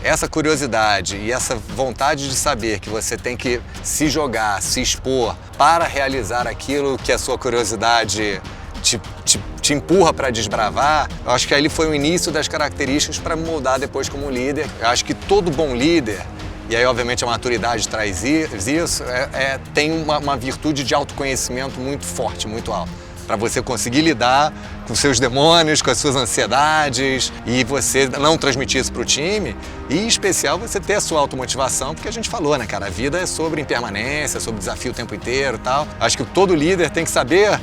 essa curiosidade e essa vontade de saber que você tem que se jogar, se expor para realizar aquilo que a sua curiosidade te empurra para desbravar, eu acho que ali foi o início das características para me moldar depois como líder. Eu acho que todo bom líder, e aí obviamente a maturidade traz isso, tem uma virtude de autoconhecimento muito forte, muito alta, para você conseguir lidar com seus demônios, com as suas ansiedades e você não transmitir isso para o time e, em especial, você ter a sua automotivação, porque a gente falou, né, cara, a vida é sobre impermanência, sobre desafio o tempo inteiro e tal. Acho que todo líder tem que saber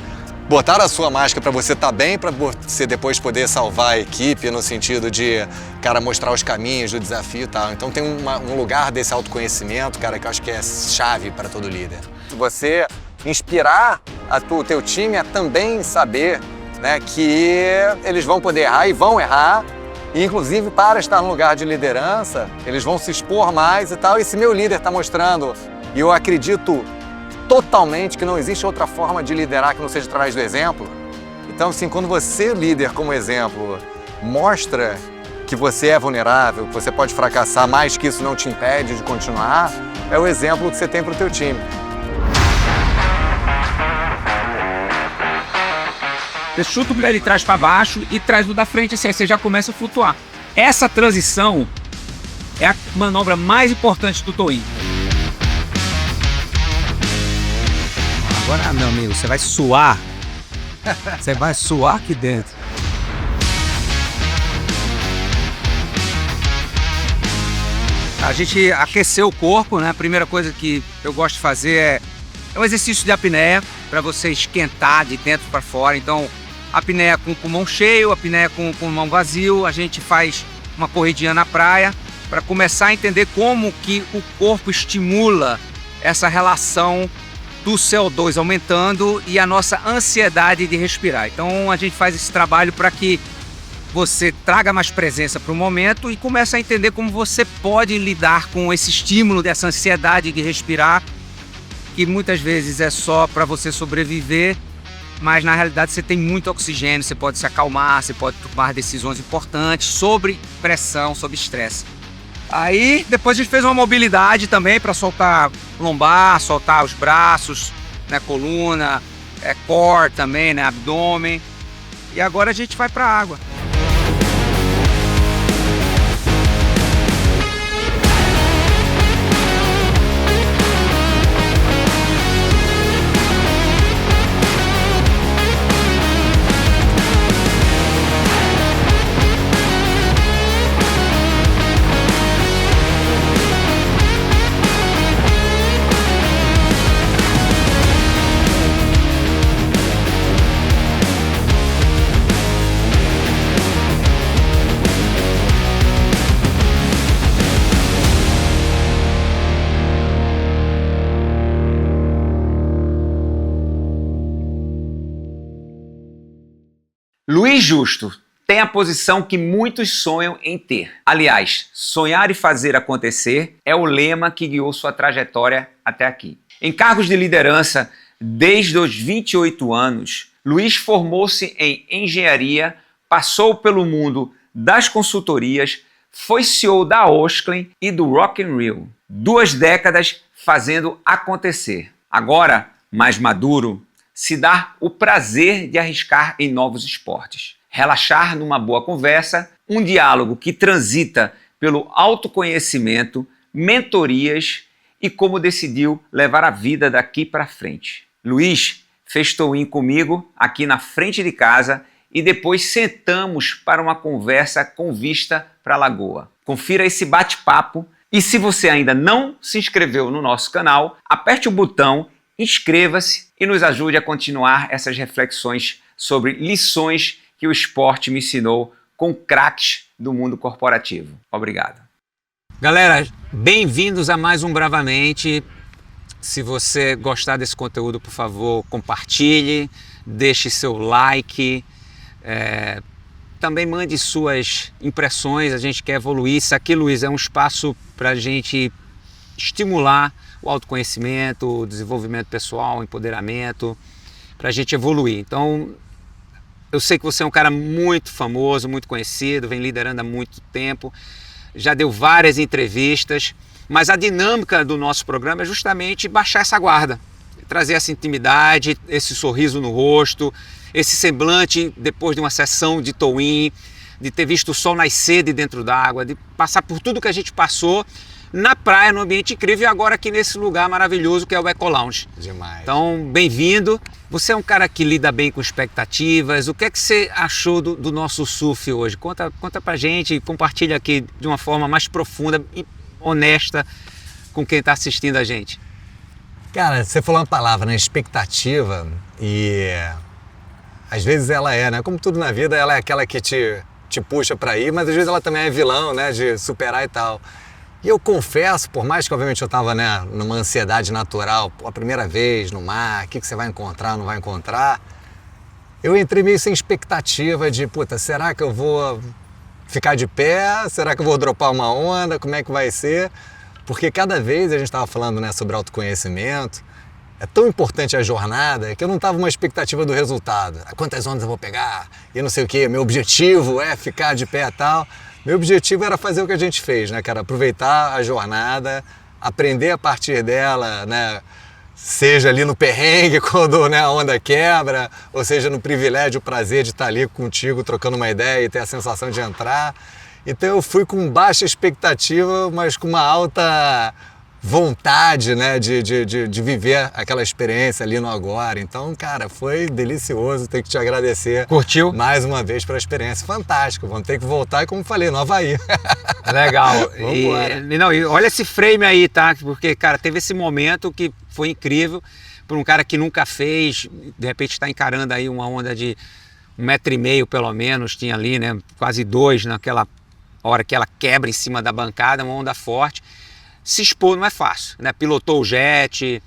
botar a sua máscara para você estar bem, para você depois poder salvar a equipe no sentido de, cara, mostrar os caminhos do desafio e tal. Então tem um lugar desse autoconhecimento, cara, que eu acho que é chave para todo líder. Você inspirar o teu time a também saber, né, que eles vão poder errar e vão errar, e inclusive para estar no lugar de liderança, eles vão se expor mais e tal. E se meu líder está mostrando, e eu acredito totalmente que não existe outra forma de liderar que não seja através do exemplo. Então, assim, quando você, líder como exemplo, mostra que você é vulnerável, que você pode fracassar, mas que isso não te impede de continuar, é o exemplo que você tem para o teu time. Você chuta o pé de trás para baixo e traz o da frente, assim, aí você já começa a flutuar. Essa transição é a manobra mais importante do Toin. Agora, meu amigo, você vai suar. Você vai suar aqui dentro. A gente aqueceu o corpo, né? A primeira coisa que eu gosto de fazer é um exercício de apneia, para você esquentar de dentro para fora. Então, apneia com o pulmão cheio, apneia com o pulmão vazio. A gente faz uma corridinha na praia para começar a entender como que o corpo estimula essa relação do CO2 aumentando e a nossa ansiedade de respirar. Então a gente faz esse trabalho para que você traga mais presença para o momento e comece a entender como você pode lidar com esse estímulo dessa ansiedade de respirar, que muitas vezes é só para você sobreviver, mas na realidade você tem muito oxigênio, você pode se acalmar, você pode tomar decisões importantes sobre pressão, sobre estresse. Aí depois a gente fez uma mobilidade também para soltar lombar, soltar os braços, né, coluna, core também, né, abdômen. E agora a gente vai para a água. Luiz Justo tem a posição que muitos sonham em ter. Aliás, sonhar e fazer acontecer é o lema que guiou sua trajetória até aqui. Em cargos de liderança, desde os 28 anos, Luiz formou-se em engenharia, passou pelo mundo das consultorias, foi CEO da Osklen e do Rock in Rio. 2 décadas fazendo acontecer. Agora, mais maduro, se dar o prazer de arriscar em novos esportes. Relaxar numa boa conversa, um diálogo que transita pelo autoconhecimento, mentorias e como decidiu levar a vida daqui para frente. Luiz fez Toin comigo aqui na frente de casa e depois sentamos para uma conversa com vista para a lagoa. Confira esse bate-papo e se você ainda não se inscreveu no nosso canal, aperte o botão, inscreva-se e nos ajude a continuar essas reflexões sobre lições que o esporte me ensinou com craques do mundo corporativo. Obrigado. Galera, bem-vindos a mais um Bravamente. Se você gostar desse conteúdo, por favor, compartilhe, deixe seu like, também mande suas impressões, a gente quer evoluir. Isso aqui, Luiz, é um espaço para a gente estimular o autoconhecimento, o desenvolvimento pessoal, o empoderamento, para a gente evoluir. Então, eu sei que você é um cara muito famoso, muito conhecido, vem liderando há muito tempo, já deu várias entrevistas, mas a dinâmica do nosso programa é justamente baixar essa guarda, trazer essa intimidade, esse sorriso no rosto, esse semblante depois de uma sessão de towing, de ter visto o sol nascer de dentro d'água, de passar por tudo que a gente passou na praia, num ambiente incrível, e agora aqui nesse lugar maravilhoso que é o Eco Lounge. Demais. Então, bem-vindo. Você é um cara que lida bem com expectativas. O que é que você achou do nosso surf hoje? Conta pra gente e compartilha aqui de uma forma mais profunda e honesta com quem está assistindo a gente. Cara, você falou uma palavra, né? Expectativa, e às vezes ela é, né? Como tudo na vida, ela é aquela que te puxa pra ir, mas às vezes ela também é vilão, né? De superar e tal. E eu confesso, por mais que obviamente eu tava, né, numa ansiedade natural, a primeira vez no mar, o que você vai encontrar, não vai encontrar, eu entrei meio sem expectativa de, puta, será que eu vou ficar de pé? Será que eu vou dropar uma onda? Como é que vai ser? Porque cada vez a gente estava falando, né, sobre autoconhecimento, é tão importante a jornada que eu não estava uma expectativa do resultado. Quantas ondas eu vou pegar? E não sei o quê. Meu objetivo é ficar de pé e tal. Meu objetivo era fazer o que a gente fez, né, cara? Aproveitar a jornada, aprender a partir dela, né? Seja ali no perrengue, quando, né, a onda quebra, ou seja no privilégio, o prazer de estar ali contigo, trocando uma ideia e ter a sensação de entrar. Então eu fui com baixa expectativa, mas com uma alta vontade, né, de viver aquela experiência ali no agora. Então, cara, foi delicioso, tenho que te agradecer. Curtiu? Mais uma vez pela experiência. Fantástico, vamos ter que voltar e, como falei, no Havaí. Legal. Vambora. E olha esse frame aí, tá? Porque, cara, teve esse momento que foi incrível para um cara que nunca fez, de repente está encarando aí uma onda de 1,5 metro pelo menos, tinha ali, né, quase 2 naquela hora que ela quebra em cima da bancada, uma onda forte. Se expor não é fácil, né? Pilotou o jet,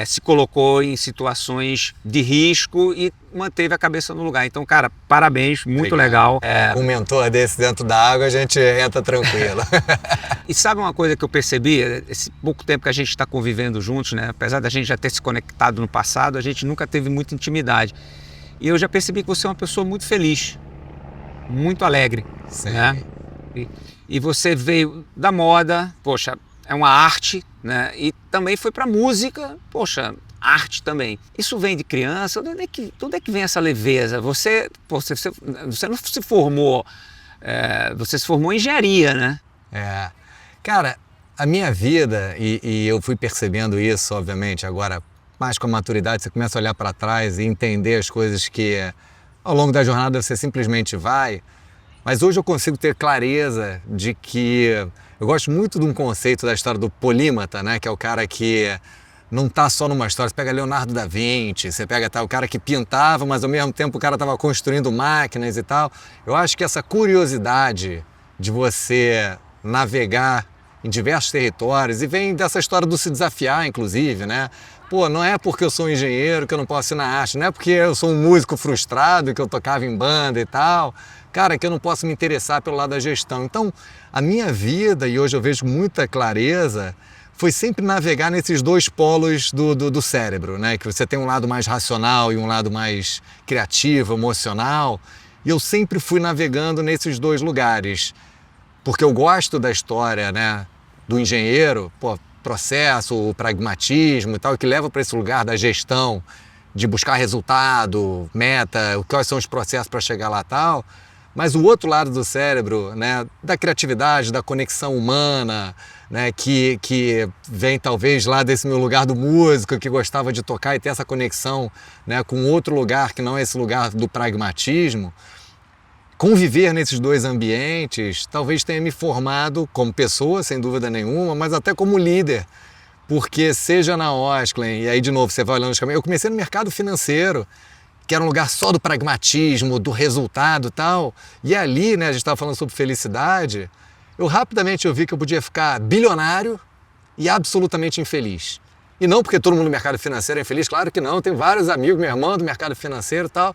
se colocou em situações de risco e manteve a cabeça no lugar. Então, cara, parabéns, muito Obrigado. legal. Com um mentor desse dentro da água, a gente entra tranquilo. E sabe uma coisa que eu percebi? Esse pouco tempo que a gente está convivendo juntos, né? Apesar da gente já ter se conectado no passado, a gente nunca teve muita intimidade. E eu já percebi que você é uma pessoa muito feliz, muito alegre. Sim. Né? E você veio da moda, poxa, é uma arte, né? E também foi para música, poxa, arte também. Isso vem de criança? De onde é que vem essa leveza? Você não se formou, você se formou em engenharia, né? Cara, a minha vida, e eu fui percebendo isso, obviamente, agora, mais com a maturidade, você começa a olhar para trás e entender as coisas que ao longo da jornada você simplesmente vai. Mas hoje eu consigo ter clareza de que eu gosto muito de um conceito da história do polímata, né? Que é o cara que não está só numa história. Você pega Leonardo da Vinci, você pega o cara que pintava, mas ao mesmo tempo o cara estava construindo máquinas e tal. Eu acho que essa curiosidade de você navegar em diversos territórios, e vem dessa história do se desafiar, inclusive, né? Pô, não é porque eu sou um engenheiro que eu não posso ir na arte, não é porque eu sou um músico frustrado que eu tocava em banda e tal, cara, que eu não posso me interessar pelo lado da gestão. Então, a minha vida, e hoje eu vejo com muita clareza, foi sempre navegar nesses dois polos do cérebro, né? Que você tem um lado mais racional e um lado mais criativo, emocional, e eu sempre fui navegando nesses dois lugares, porque eu gosto da história, né, do engenheiro, pô, processo, o pragmatismo e tal, que leva para esse lugar da gestão, de buscar resultado, meta, quais são os processos para chegar lá e tal. Mas o outro lado do cérebro, né, da criatividade, da conexão humana, né, que vem talvez lá desse meu lugar do músico, que gostava de tocar e ter essa conexão, né, com outro lugar que não é esse lugar do pragmatismo, conviver nesses dois ambientes talvez tenha me formado como pessoa, sem dúvida nenhuma, mas até como líder. Porque seja na Osklen, e aí de novo você vai olhando os caminhos, eu comecei no mercado financeiro, que era um lugar só do pragmatismo, do resultado e tal, e ali, né, a gente estava falando sobre felicidade, eu rapidamente vi que eu podia ficar bilionário e absolutamente infeliz. E não porque todo mundo no mercado financeiro é infeliz, claro que não, tem vários amigos, meu irmão do mercado financeiro e tal,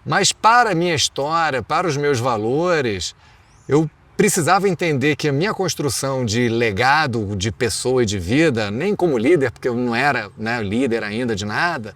mas para a minha história, para os meus valores, eu precisava entender que a minha construção de legado de pessoa e de vida, nem como líder, porque eu não era, né, líder ainda de nada,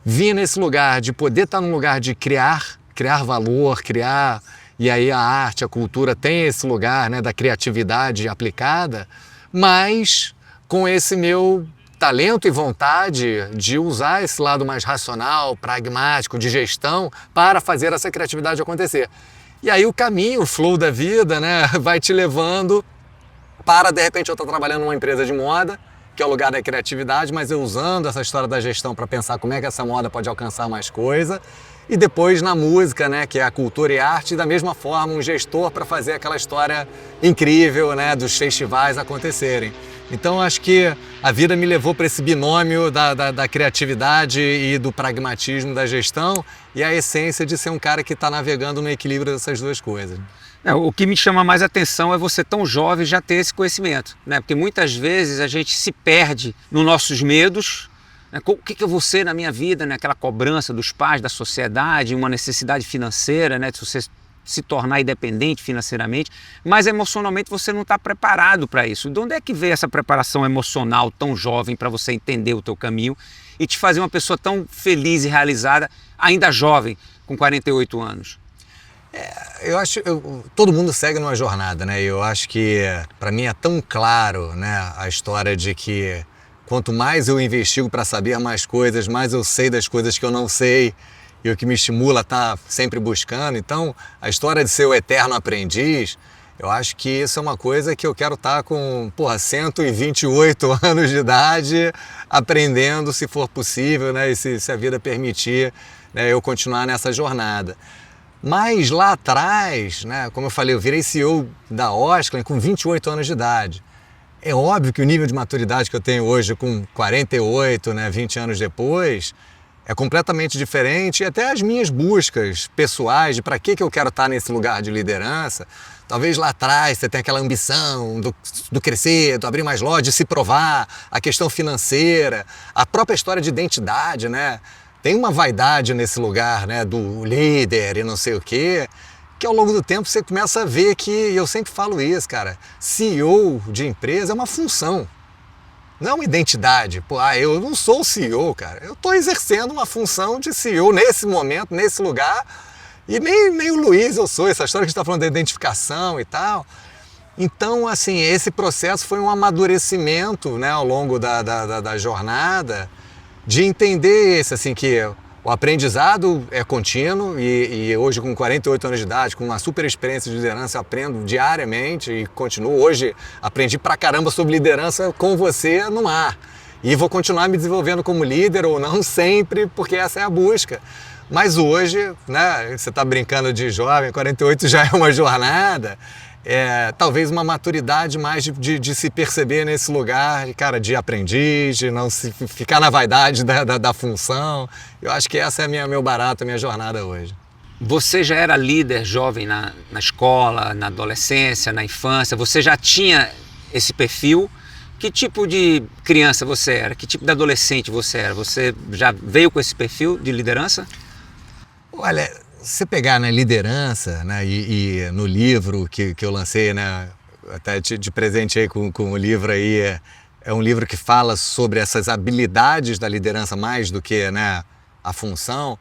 vinha nesse lugar de poder estar num lugar de criar valor, criar e aí a arte, a cultura tem esse lugar, né, da criatividade aplicada, mas com esse meu talento e vontade de usar esse lado mais racional, pragmático, de gestão, para fazer essa criatividade acontecer. E aí o caminho, o flow da vida, né, vai te levando para, de repente, eu estou trabalhando numa empresa de moda, que é o lugar da criatividade, mas eu usando essa história da gestão para pensar como é que essa moda pode alcançar mais coisa. E depois na música, né, que é a cultura e a arte, da mesma forma um gestor para fazer aquela história incrível, né, dos festivais acontecerem. Então acho que a vida me levou para esse binômio da criatividade e do pragmatismo da gestão e a essência de ser um cara que está navegando no equilíbrio dessas duas coisas. O que me chama mais atenção é você tão jovem já ter esse conhecimento, né? Porque muitas vezes a gente se perde nos nossos medos, né? O que eu vou ser na minha vida, né? Aquela cobrança dos pais, da sociedade, uma necessidade financeira, né? De você se tornar independente financeiramente, mas emocionalmente você não está preparado para isso. De onde é que veio essa preparação emocional tão jovem para você entender o teu caminho e te fazer uma pessoa tão feliz e realizada, ainda jovem, com 48 anos? Eu acho todo mundo segue numa jornada, né? Eu acho que para mim é tão claro, né, a história de que quanto mais eu investigo para saber mais coisas, mais eu sei das coisas que eu não sei e o que me estimula a estar sempre buscando. Então, a história de ser o eterno aprendiz, eu acho que isso é uma coisa que eu quero estar com 128 anos de idade aprendendo, se for possível, né? E se a vida permitir, né, eu continuar nessa jornada. Mas lá atrás, né, como eu falei, eu virei CEO da Osklen com 28 anos de idade. É óbvio que o nível de maturidade que eu tenho hoje com 48, né, 20 anos depois, é completamente diferente. E até as minhas buscas pessoais de para que eu quero estar nesse lugar de liderança, talvez lá atrás você tenha aquela ambição do crescer, do abrir mais lojas, de se provar, a questão financeira, a própria história de identidade, né? Tem uma vaidade nesse lugar, né, do líder e não sei o quê, que ao longo do tempo você começa a ver que, e eu sempre falo isso, cara, CEO de empresa é uma função, não é uma identidade. Eu não sou o CEO, cara, eu estou exercendo uma função de CEO nesse momento, nesse lugar, e nem o Luiz eu sou, essa história que a gente está falando da identificação e tal. Então, assim, esse processo foi um amadurecimento, né, ao longo da jornada, de entender assim, que o aprendizado é contínuo e hoje com 48 anos de idade, com uma super experiência de liderança, eu aprendo diariamente e continuo. Hoje aprendi pra caramba sobre liderança com você no mar e vou continuar me desenvolvendo como líder ou não sempre, porque essa é a busca. Mas hoje, né, você está brincando de jovem, 48 já é uma jornada, talvez uma maturidade mais de se perceber nesse lugar, cara, de aprendiz, de não se ficar na vaidade da função. Eu acho que essa é meu barato, a minha jornada hoje. Você já era líder jovem na escola, na adolescência, na infância? Você já tinha esse perfil? Que tipo de criança você era? Que tipo de adolescente você era? Você já veio com esse perfil de liderança? Olha, se pegar na liderança, né, e no livro que eu lancei, né, até te presenteei com o livro aí, é um livro que fala sobre essas habilidades da liderança mais do que, né, a função.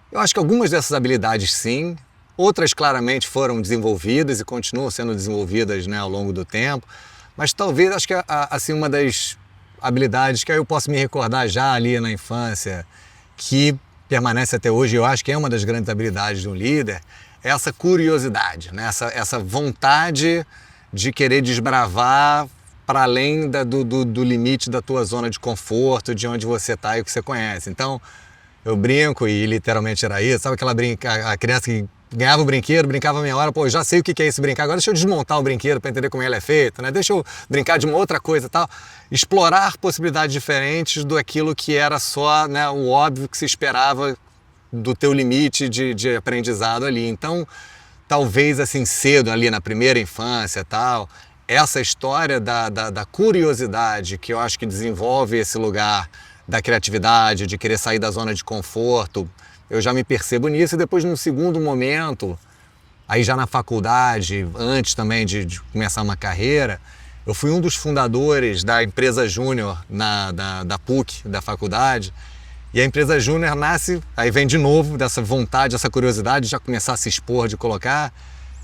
Eu acho que algumas dessas habilidades sim, outras claramente foram desenvolvidas e continuam sendo desenvolvidas, né, ao longo do tempo, mas talvez acho que assim, uma das habilidades que eu posso me recordar já ali na infância, que permanece até hoje, eu acho que é uma das grandes habilidades de um líder, é essa curiosidade, né? Essa vontade de querer desbravar para além do limite da tua zona de conforto, de onde você está e o que você conhece. Então, eu brinco, e literalmente era isso, sabe a criança que ganhava o brinquedo, brincava meia hora, já sei o que é esse brincar, agora deixa eu desmontar o brinquedo para entender como ele é feito, né? Deixa eu brincar de uma outra coisa e tal. Explorar possibilidades diferentes do aquilo que era só, né, o óbvio que se esperava do teu limite de aprendizado ali. Então, talvez assim cedo, ali na primeira infância e tal, essa história da curiosidade que eu acho que desenvolve esse lugar da criatividade, de querer sair da zona de conforto, eu já me percebo nisso. E depois, num segundo momento, aí já na faculdade, antes também de começar uma carreira, eu fui um dos fundadores da empresa Júnior da PUC, da faculdade. E a empresa Júnior nasce, aí vem de novo dessa vontade, essa curiosidade de já começar a se expor, de colocar.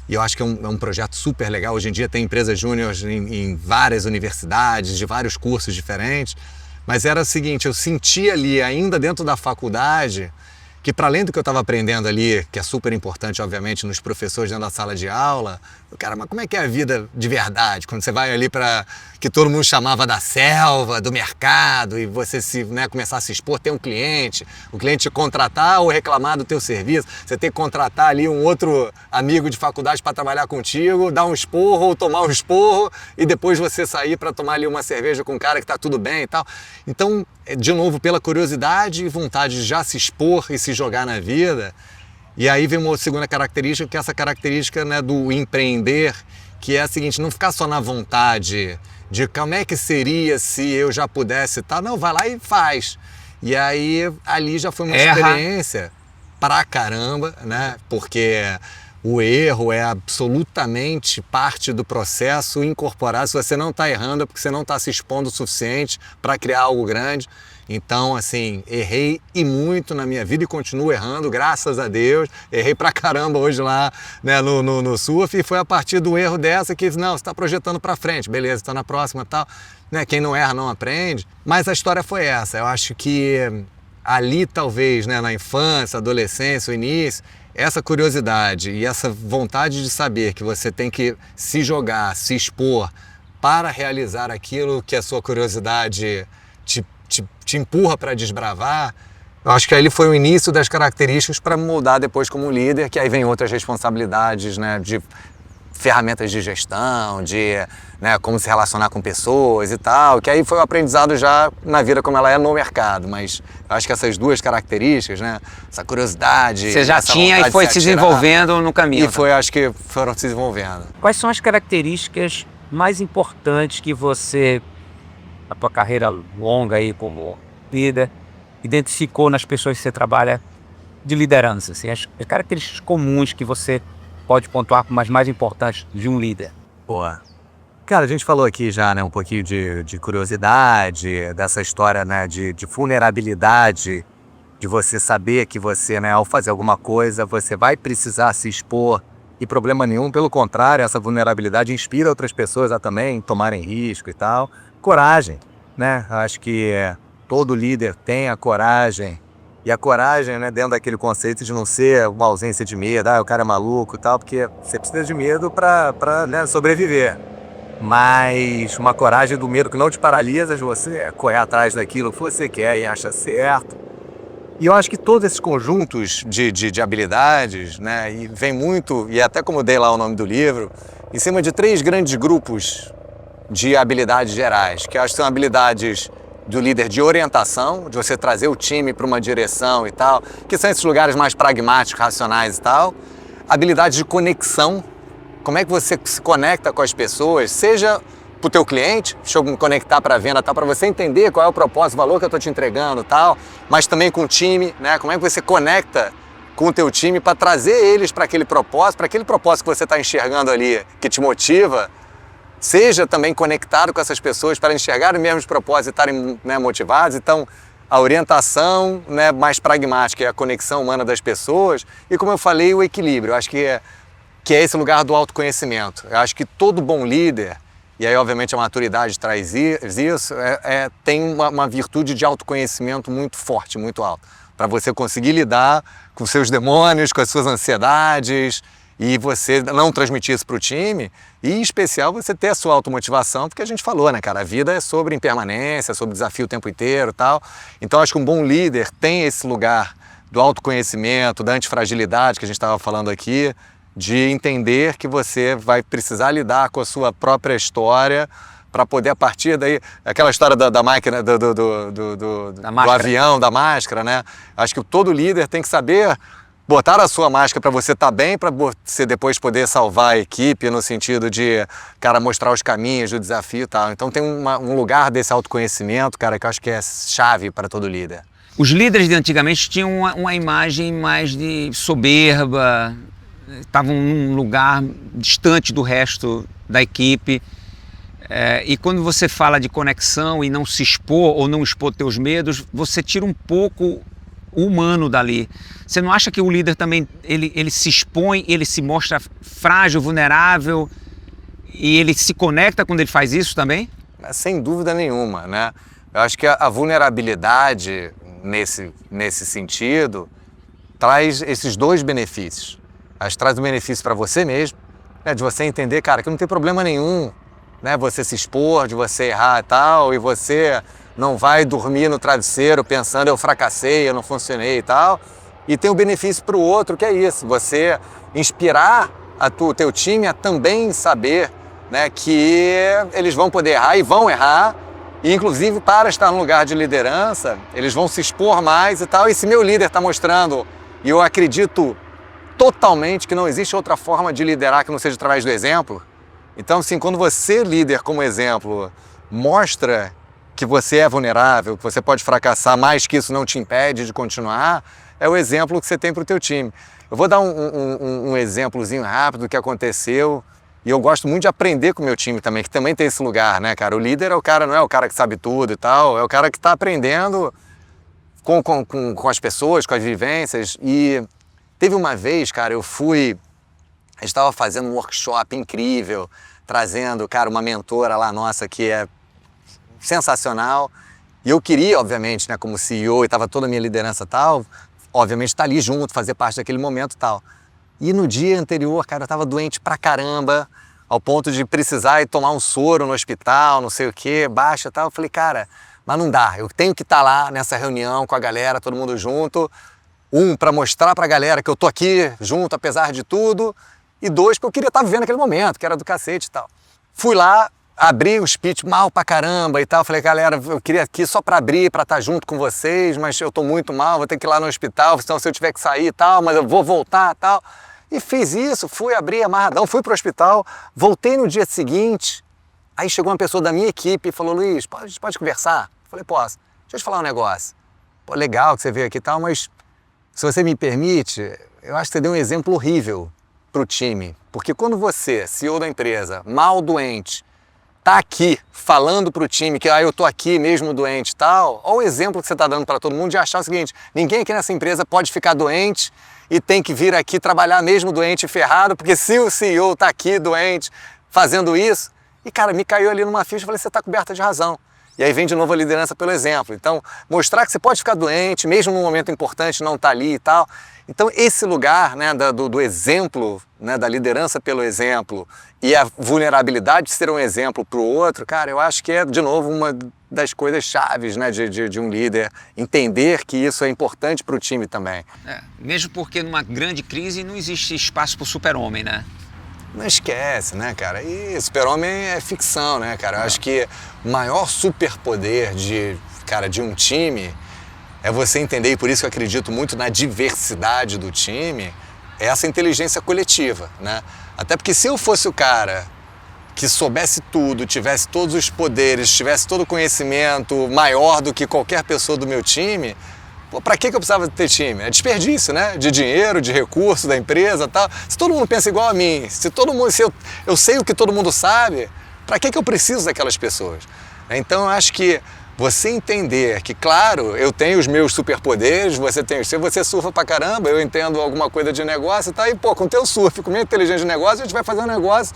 E eu acho que é um projeto super legal. Hoje em dia tem empresas júnior em várias universidades, de vários cursos diferentes. Mas era o seguinte, eu sentia ali, ainda dentro da faculdade, que para além do que eu estava aprendendo ali, que é super importante, obviamente, nos professores dentro da sala de aula, cara, mas como é que é a vida de verdade? Quando você vai ali para que todo mundo chamava da selva, do mercado, e você começar a se expor, ter um cliente, o cliente te contratar ou reclamar do teu serviço, você ter que contratar ali um outro amigo de faculdade para trabalhar contigo, dar um esporro ou tomar um esporro, e depois você sair para tomar ali uma cerveja com um cara que tá tudo bem e tal. Então, de novo, pela curiosidade e vontade de já se expor e se jogar na vida. E aí vem uma segunda característica, que é essa característica, né, do empreender, que é a seguinte, não ficar só na vontade de como é que seria se eu já pudesse, tá? Não, vai lá e faz. E aí ali já foi uma experiência pra caramba, né? Porque o erro é absolutamente parte do processo incorporar. Se você não está errando é porque você não está se expondo o suficiente para criar algo grande. Então, assim, errei e muito na minha vida e continuo errando, graças a Deus. Errei pra caramba hoje lá, né, no surf, e foi a partir do erro dessa que, não, você está projetando para frente, beleza, está na próxima e tal. Né, quem não erra não aprende. Mas a história foi essa. Eu acho que ali, talvez, né, na infância, adolescência, o início, essa curiosidade e essa vontade de saber que você tem que se jogar, se expor para realizar aquilo que a sua curiosidade te empurra para desbravar, eu acho que ali foi o início das características para moldar depois como líder, que aí vem outras responsabilidades, né, de ferramentas de gestão, de, né, como se relacionar com pessoas e tal, que aí foi o aprendizado já na vida como ela é no mercado, mas eu acho que essas duas características, né, essa curiosidade... Você já tinha e foi se desenvolvendo no caminho. E foi, acho que foram se desenvolvendo. Quais são as características mais importantes que você, na tua carreira longa aí como líder, identificou nas pessoas que você trabalha de liderança? Assim, as características comuns que você pode pontuar como as mais importantes de um líder? Boa. Cara, a gente falou aqui já, né, um pouquinho de curiosidade, dessa história, né, de vulnerabilidade, de você saber que você, né, ao fazer alguma coisa, você vai precisar se expor e problema nenhum, pelo contrário, essa vulnerabilidade inspira outras pessoas a também tomarem risco e tal. Coragem, né? Acho que todo líder tem a coragem. E a coragem, né, dentro daquele conceito de não ser uma ausência de medo, o cara é maluco e tal, porque você precisa de medo para né, sobreviver. Mas uma coragem do medo que não te paralisa de você correr atrás daquilo que você quer e acha certo. E eu acho que todos esses conjuntos de habilidades, né, e vem muito, e até como eu dei lá o nome do livro, em cima de 3 grandes grupos de habilidades gerais, que eu acho que são habilidades do líder de orientação, de você trazer o time para uma direção e tal, que são esses lugares mais pragmáticos, racionais e tal. Habilidades de conexão, como é que você se conecta com as pessoas, seja para o teu cliente, deixa eu me conectar para a venda, tal, para você entender qual é o propósito, o valor que eu estou te entregando, tal, mas também com o time, né? Como é que você conecta com o teu time para trazer eles para aquele propósito que você está enxergando ali, que te motiva, seja também conectado com essas pessoas para enxergar os mesmos propósitos e estarem, né, motivados. Então, a orientação, né, mais pragmática e a conexão humana das pessoas e, como eu falei, o equilíbrio. Eu acho que é esse lugar do autoconhecimento. Eu acho que todo bom líder, e aí obviamente a maturidade traz isso, tem uma virtude de autoconhecimento muito forte, muito alta, para você conseguir lidar com seus demônios, com as suas ansiedades, e você não transmitir isso para o time, e em especial você ter a sua automotivação, porque a gente falou, né, cara, a vida é sobre impermanência, sobre desafio o tempo inteiro e tal. Então acho que um bom líder tem esse lugar do autoconhecimento, da antifragilidade que a gente estava falando aqui, de entender que você vai precisar lidar com a sua própria história para poder, a partir daí, aquela história da máquina, do avião, da máscara, né? Acho que todo líder tem que saber botar a sua máscara para você estar bem, para você depois poder salvar a equipe, no sentido de, cara, mostrar os caminhos do desafio e tal. Então tem um lugar desse autoconhecimento, cara, que eu acho que é chave para todo líder. Os líderes de antigamente tinham uma imagem mais de soberba, estavam num lugar distante do resto da equipe. E quando você fala de conexão e não se expor ou não expor teus medos, você tira um pouco humano dali. Você não acha que o líder também, ele se expõe, ele se mostra frágil, vulnerável e ele se conecta quando ele faz isso também? Sem dúvida nenhuma, né? Eu acho que a vulnerabilidade nesse sentido traz esses dois benefícios. Acho que traz um benefício para você mesmo, né? De você entender, cara, que não tem problema nenhum, né? Você se expor, de você errar e tal, e você não vai dormir no travesseiro pensando eu fracassei, eu não funcionei e tal. E tem o benefício para o outro, que é isso, você inspirar o teu time a também saber, né, que eles vão poder errar e vão errar, e inclusive para estar no lugar de liderança, eles vão se expor mais e tal. E se meu líder está mostrando, e eu acredito totalmente que não existe outra forma de liderar que não seja através do exemplo, então assim, quando você, líder como exemplo, mostra que você é vulnerável, que você pode fracassar, mas que isso não te impede de continuar, é o exemplo que você tem para o teu time. Eu vou dar um exemplozinho rápido que aconteceu, e eu gosto muito de aprender com o meu time também, que também tem esse lugar, né, cara? O líder é o cara, não é o cara que sabe tudo e tal, é o cara que está aprendendo com as pessoas, com as vivências. E teve uma vez, cara, a gente estava fazendo um workshop incrível, trazendo, cara, uma mentora lá nossa que é sensacional. E eu queria, obviamente, né, como CEO, e estava toda a minha liderança e tal, obviamente estar ali junto, fazer parte daquele momento e tal. E no dia anterior, cara, eu estava doente pra caramba, ao ponto de precisar ir tomar um soro no hospital, não sei o quê, baixa e tal. Eu falei, cara, mas não dá, eu tenho que estar lá nessa reunião com a galera, todo mundo junto. Para mostrar pra galera que eu tô aqui junto, apesar de tudo. E dois, porque eu queria estar vivendo aquele momento, que era do cacete e tal. Fui lá, abri o speech mal pra caramba e tal. Falei, galera, eu queria aqui só pra abrir, pra estar junto com vocês, mas eu tô muito mal, vou ter que ir lá no hospital, senão se eu tiver que sair e tal, mas eu vou voltar e tal. E fiz isso, fui abrir amarradão, fui pro hospital, voltei no dia seguinte, aí chegou uma pessoa da minha equipe e falou, Luiz, a gente pode conversar? Eu falei, posso. Deixa eu te falar um negócio. Pô, legal que você veio aqui e tal, mas se você me permite, eu acho que você deu um exemplo horrível pro time. Porque quando você, CEO da empresa, mal doente, tá aqui falando pro time que eu tô aqui mesmo doente e tal, olha o exemplo que você tá dando para todo mundo de achar o seguinte, ninguém aqui nessa empresa pode ficar doente e tem que vir aqui trabalhar mesmo doente e ferrado, porque se o CEO tá aqui doente fazendo isso, e cara, me caiu ali numa ficha e falei, você tá coberta de razão. E aí vem de novo a liderança pelo exemplo. Então, mostrar que você pode ficar doente, mesmo num momento importante não tá ali e tal. Então, esse lugar, né, do exemplo, né, da liderança pelo exemplo e a vulnerabilidade de ser um exemplo para o outro, cara, eu acho que é, de novo, uma das coisas chaves, né, de um líder, entender que isso é importante para o time também. Mesmo porque numa grande crise não existe espaço para o super-homem, né? Não esquece, né, cara? E Super-Homem é ficção, né, cara? Eu acho que o maior superpoder de um time é você entender, e por isso que eu acredito muito na diversidade do time, é essa inteligência coletiva, né? Até porque se eu fosse o cara que soubesse tudo, tivesse todos os poderes, tivesse todo o conhecimento maior do que qualquer pessoa do meu time, pô, pra que eu precisava ter time? É desperdício, né? De dinheiro, de recurso da empresa e tal. Se todo mundo pensa igual a mim, se eu sei o que todo mundo sabe, pra que eu preciso daquelas pessoas? Então eu acho que você entender que, claro, eu tenho os meus superpoderes, você tem os seus, você surfa pra caramba, eu entendo alguma coisa de negócio e tal, e pô, com o teu surf, com a minha inteligência de negócio, a gente vai fazer um negócio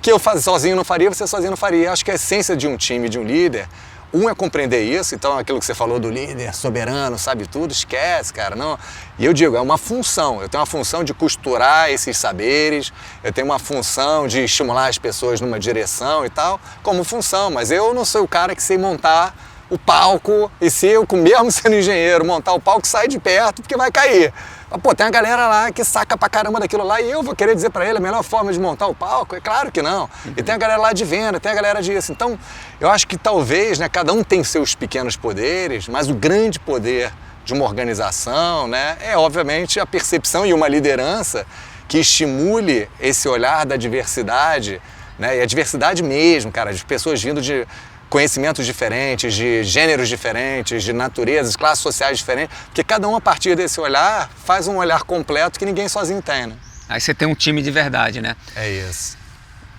que eu sozinho não faria, você sozinho não faria. Eu acho que a essência de um time, de um líder, é compreender isso. Então aquilo que você falou do líder soberano, sabe tudo, esquece, cara, não. E eu digo, é uma função, eu tenho uma função de costurar esses saberes, eu tenho uma função de estimular as pessoas numa direção e tal, como função, mas eu não sou o cara que sei montar o palco, e se eu, mesmo sendo engenheiro, montar o palco, sai de perto porque vai cair. Mas, pô, tem a galera lá que saca pra caramba daquilo lá e eu vou querer dizer pra ele a melhor forma de montar o palco? É claro que não. E tem a galera lá de venda, tem a galera disso. Então, eu acho que talvez, né, cada um tem seus pequenos poderes, mas o grande poder de uma organização, né, é obviamente a percepção e uma liderança que estimule esse olhar da diversidade, né, e a diversidade mesmo, cara, de pessoas vindo de conhecimentos diferentes, de gêneros diferentes, de naturezas, classes sociais diferentes, porque cada um a partir desse olhar faz um olhar completo que ninguém sozinho tem, né? Aí você tem um time de verdade, né? É isso.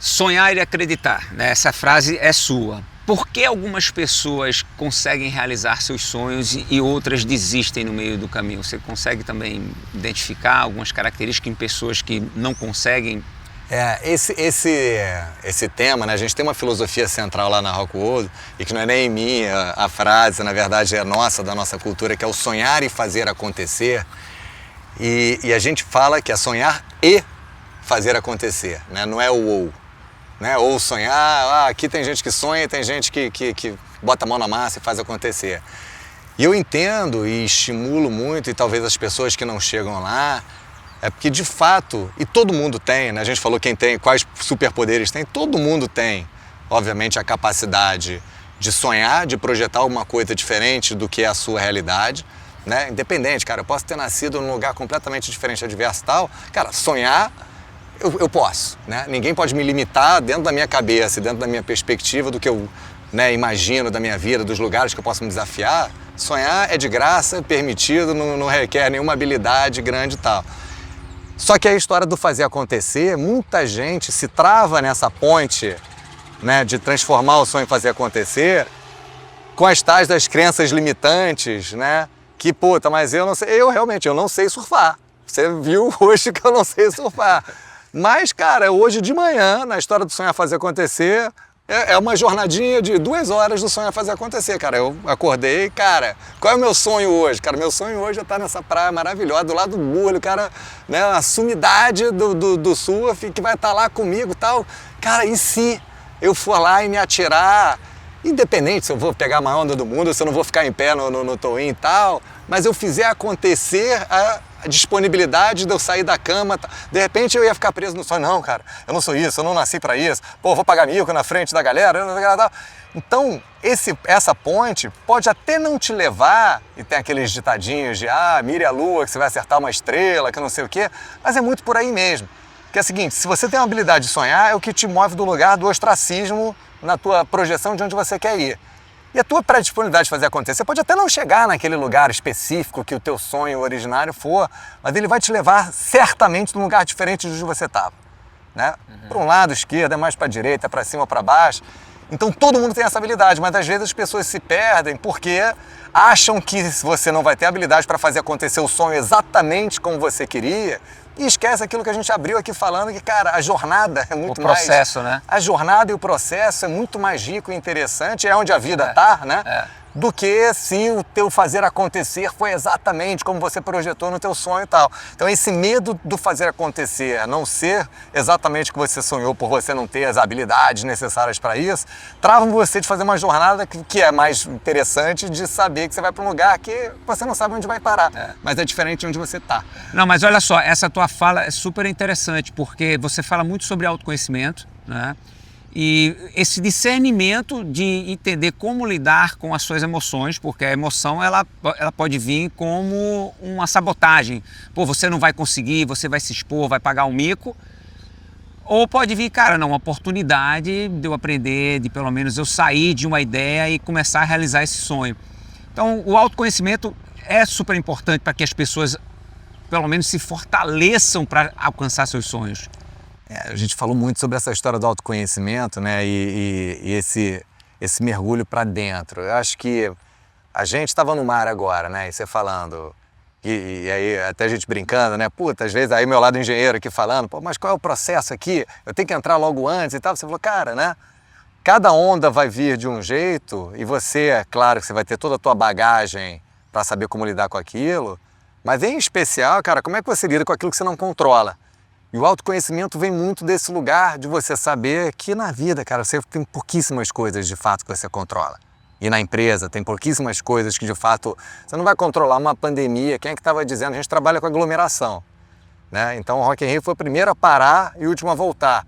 Sonhar e acreditar, né? Essa frase é sua. Por que algumas pessoas conseguem realizar seus sonhos e outras desistem no meio do caminho? Você consegue também identificar algumas características em pessoas que não conseguem? Esse tema, né? A gente tem uma filosofia central lá na Rockwool, e que não é nem minha a frase, na verdade é nossa, da nossa cultura, que é o sonhar e fazer acontecer. E a gente fala que é sonhar e fazer acontecer, né? Não é o ou. Né? Ou sonhar, aqui tem gente que sonha, tem gente que bota a mão na massa e faz acontecer. E eu entendo e estimulo muito, e talvez as pessoas que não chegam lá, é porque de fato, e todo mundo tem, né? A gente falou quem tem, quais superpoderes tem, todo mundo tem, obviamente, a capacidade de sonhar, de projetar alguma coisa diferente do que é a sua realidade, né? Independente, cara, eu posso ter nascido num lugar completamente diferente, adverso e tal, cara, sonhar eu posso, né? Ninguém pode me limitar dentro da minha cabeça, dentro da minha perspectiva, do que eu, né, imagino da minha vida, dos lugares que eu posso me desafiar. Sonhar é de graça, permitido, não requer nenhuma habilidade grande e tal. Só que a história do fazer acontecer, muita gente se trava nessa ponte, né, de transformar o sonho em fazer acontecer com as tais das crenças limitantes, né? Que, puta, mas eu não sei, eu não sei surfar. Você viu hoje que eu não sei surfar. Mas, cara, hoje de manhã, na história do Sonhar Fazer Acontecer, é uma jornadinha de 2 horas do Sonhar Fazer Acontecer, cara. Eu acordei, cara, qual é o meu sonho hoje? Cara, meu sonho hoje é estar nessa praia maravilhosa, do lado do Burley, cara, né, a sumidade do surf, que vai estar lá comigo e tal. Cara, e se eu for lá e me atirar, independente se eu vou pegar a maior onda do mundo, ou se eu não vou ficar em pé no toin e tal, mas eu fizer acontecer a disponibilidade de eu sair da cama, de repente eu ia ficar preso no sonho. Não, cara, eu não sou isso, eu não nasci pra isso, pô, vou pagar mico na frente da galera. Então, essa ponte pode até não te levar, e tem aqueles ditadinhos de, mire a lua que você vai acertar uma estrela, que não sei o quê, mas é muito por aí mesmo. Que é o seguinte, se você tem uma habilidade de sonhar, é o que te move do lugar do ostracismo na tua projeção de onde você quer ir. E a tua predisponibilidade de fazer acontecer, você pode até não chegar naquele lugar específico que o teu sonho originário for, mas ele vai te levar certamente num lugar diferente de onde você estava, né? Para um lado, esquerda, é mais para a direita, para cima ou para baixo. Então todo mundo tem essa habilidade, mas às vezes as pessoas se perdem porque acham que você não vai ter habilidade para fazer acontecer o sonho exatamente como você queria, e esquece aquilo que a gente abriu aqui falando, que, cara, a jornada é muito mais... O processo, né? A jornada e o processo é muito mais rico e interessante, é onde a vida tá, né? Do que se o teu fazer acontecer foi exatamente como você projetou no teu sonho e tal. Então esse medo do fazer acontecer, não ser exatamente o que você sonhou por você não ter as habilidades necessárias para isso, trava você de fazer uma jornada que é mais interessante, de saber que você vai para um lugar que você não sabe onde vai parar, mas é diferente de onde você tá. Não, mas olha só, essa tua fala é super interessante, porque você fala muito sobre autoconhecimento, né? E esse discernimento de entender como lidar com as suas emoções, porque a emoção ela pode vir como uma sabotagem. Pô, você não vai conseguir, você vai se expor, vai pagar um mico. Ou pode vir, cara, não, uma oportunidade de eu aprender, de pelo menos eu sair de uma ideia e começar a realizar esse sonho. Então, o autoconhecimento é super importante para que as pessoas, pelo menos, se fortaleçam para alcançar seus sonhos. A gente falou muito sobre essa história do autoconhecimento, né? E esse mergulho para dentro. Eu acho que a gente estava no mar agora, né? E você falando, e aí até a gente brincando, né? Puta, às vezes aí meu lado engenheiro aqui falando, pô, mas qual é o processo aqui? Eu tenho que entrar logo antes e tal. Você falou, cara, né? Cada onda vai vir de um jeito e você, é claro que você vai ter toda a tua bagagem para saber como lidar com aquilo, mas em especial, cara, como é que você lida com aquilo que você não controla? E o autoconhecimento vem muito desse lugar de você saber que na vida, cara, você tem pouquíssimas coisas de fato que você controla. E na empresa tem pouquíssimas coisas que de fato você não vai controlar. Uma pandemia, quem é que estava dizendo? A gente trabalha com aglomeração, né? Então o Rock in Rio foi o primeiro a parar e o último a voltar.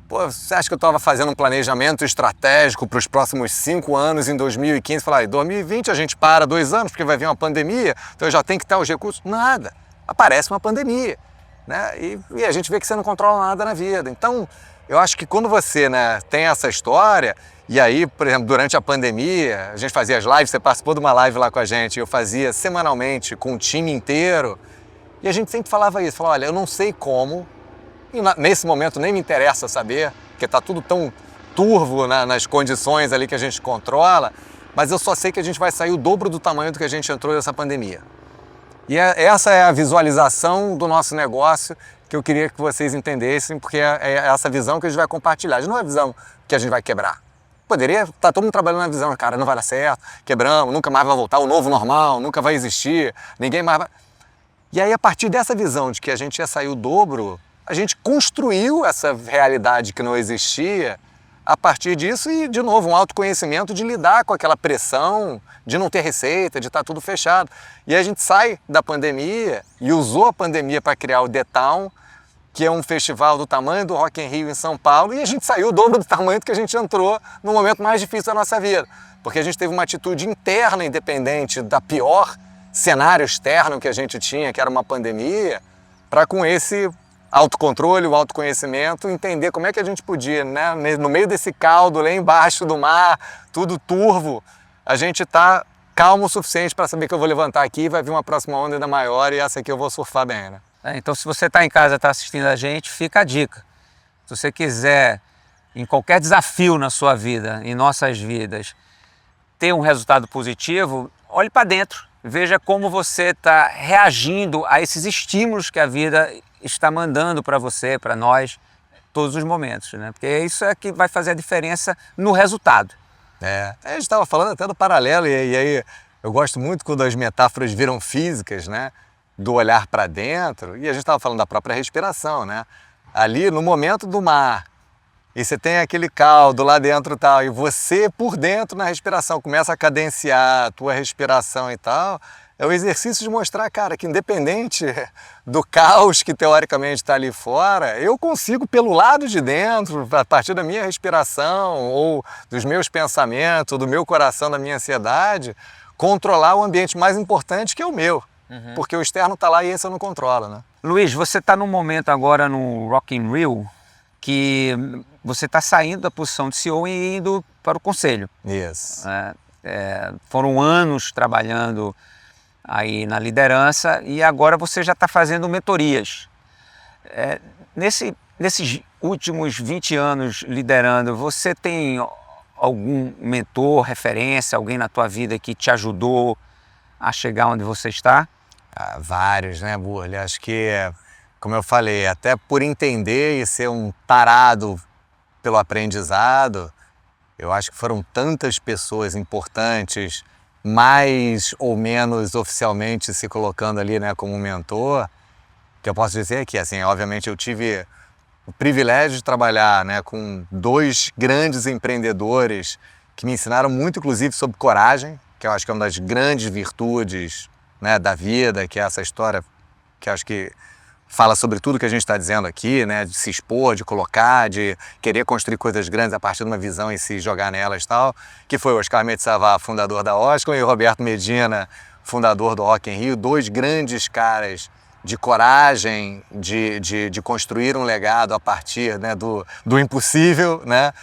Pô, você acha que eu estava fazendo um planejamento estratégico para os próximos 5 anos em 2015? Falar, em 2020 a gente para 2 anos porque vai vir uma pandemia, então eu já tenho que ter os recursos? Nada. Aparece uma pandemia. Né? E a gente vê que você não controla nada na vida. Então, eu acho que quando você, né, tem essa história, e aí, por exemplo, durante a pandemia, a gente fazia as lives, você participou de uma live lá com a gente, eu fazia semanalmente com o time inteiro, e a gente sempre falava isso, falava, olha, eu não sei como, e nesse momento nem me interessa saber, porque está tudo tão turvo nas condições ali que a gente controla, mas eu só sei que a gente vai sair o dobro do tamanho do que a gente entrou nessa pandemia. E essa é a visualização do nosso negócio que eu queria que vocês entendessem, porque é essa visão que a gente vai compartilhar. Não é a visão que a gente vai quebrar. Poderia estar todo mundo trabalhando na visão, cara, não vai dar certo, quebramos, nunca mais vai voltar o novo normal, nunca vai existir, ninguém mais vai... E aí, a partir dessa visão de que a gente ia sair o dobro, a gente construiu essa realidade que não existia a partir disso e, de novo, um autoconhecimento de lidar com aquela pressão, de não ter receita, de estar tudo fechado. E aí a gente sai da pandemia e usou a pandemia para criar o The Town, que é um festival do tamanho do Rock in Rio em São Paulo, e a gente saiu o dobro do tamanho do que a gente entrou no momento mais difícil da nossa vida. Porque a gente teve uma atitude interna independente da pior cenário externo que a gente tinha, que era uma pandemia, para com esse autocontrole, o autoconhecimento, entender como é que a gente podia, né, no meio desse caldo, lá embaixo do mar, tudo turvo, a gente tá calmo o suficiente para saber que eu vou levantar aqui e vai vir uma próxima onda ainda maior e essa aqui eu vou surfar bem, né? Então, se você está em casa, está assistindo a gente, fica a dica. Se você quiser, em qualquer desafio na sua vida, em nossas vidas, ter um resultado positivo, olhe para dentro. Veja como você está reagindo a esses estímulos que a vida está mandando para você, para nós, todos os momentos, né? Porque isso é que vai fazer a diferença no resultado. A gente estava falando até do paralelo, e aí eu gosto muito quando as metáforas viram físicas, né? Do olhar para dentro, e a gente estava falando da própria respiração, né? Ali no momento do mar, e você tem aquele caldo lá dentro e tal, e você por dentro na respiração começa a cadenciar a tua respiração e tal, é o exercício de mostrar, cara, que independente do caos que teoricamente está ali fora, eu consigo pelo lado de dentro, a partir da minha respiração, ou dos meus pensamentos, do meu coração, da minha ansiedade, controlar o ambiente mais importante que é o meu. Porque o externo está lá e esse eu não controlo, né? Luiz, você está num momento agora no Rock in Rio que você está saindo da posição de CEO e indo para o conselho. Isso. Foram anos trabalhando aí na liderança e agora você já está fazendo mentorias. Nesses últimos 20 anos liderando, você tem algum mentor, referência, alguém na tua vida que te ajudou a chegar onde você está? Vários, né, Burle? Acho que, como eu falei, até por entender e ser um tarado pelo aprendizado, eu acho que foram tantas pessoas importantes, mais ou menos oficialmente se colocando ali, né, como mentor, que eu posso dizer que, assim, obviamente eu tive o privilégio de trabalhar, né, com dois grandes empreendedores que me ensinaram muito, inclusive, sobre coragem, que eu acho que é uma das grandes virtudes, né, da vida, que é essa história que eu acho que fala sobre tudo que a gente está dizendo aqui, né, de se expor, de colocar, de querer construir coisas grandes a partir de uma visão e se jogar nelas e tal, que foi o Oscar Metsavá, fundador da Oscar, e o Roberto Medina, fundador do Rock in Rio, dois grandes caras de coragem, de construir um legado a partir, né, do impossível, né?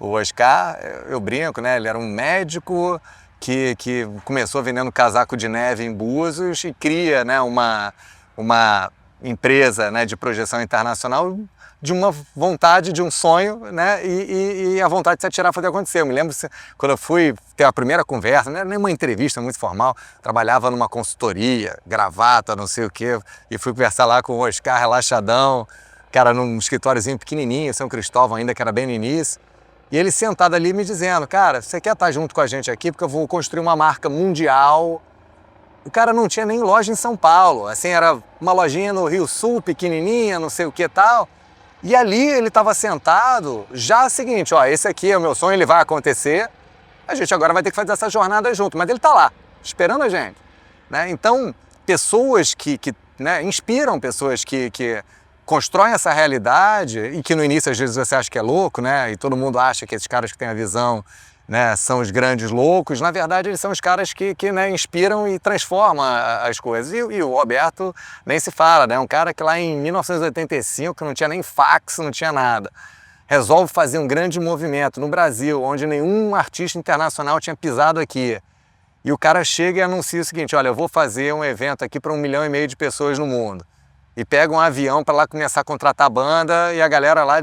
O Oscar, eu brinco, né, ele era um médico que começou vendendo casaco de neve em Búzios e cria, né, uma empresa, né, de projeção internacional de uma vontade, de um sonho, né, e a vontade de se atirar a fazer acontecer. Eu me lembro quando eu fui ter a primeira conversa, não era nem uma entrevista muito formal, trabalhava numa consultoria, gravata, não sei o quê, e fui conversar lá com o Oscar, relaxadão, cara, num escritóriozinho pequenininho, São Cristóvão ainda, que era bem no início. E ele sentado ali me dizendo, cara, você quer estar junto com a gente aqui porque eu vou construir uma marca mundial. O cara não tinha nem loja em São Paulo, assim, era uma lojinha no Rio Sul, pequenininha, não sei o que e tal. E ali ele estava sentado, já o seguinte, ó, esse aqui é o meu sonho, ele vai acontecer, a gente agora vai ter que fazer essa jornada junto, mas ele está lá, esperando a gente, né? Então, pessoas que né, inspiram pessoas que constroem essa realidade e que no início às vezes você acha que é louco, né? E todo mundo acha que esses caras que têm a visão, né, são os grandes loucos. Na verdade, eles são os caras que né, inspiram e transformam as coisas. E o Roberto nem se fala, né? Um cara que lá em 1985 não tinha nem fax, não tinha nada. Resolve fazer um grande movimento no Brasil, onde nenhum artista internacional tinha pisado aqui. E o cara chega e anuncia o seguinte, olha, eu vou fazer um evento aqui para 1,5 milhão de pessoas no mundo. e pega um avião para lá começar a contratar banda e a galera lá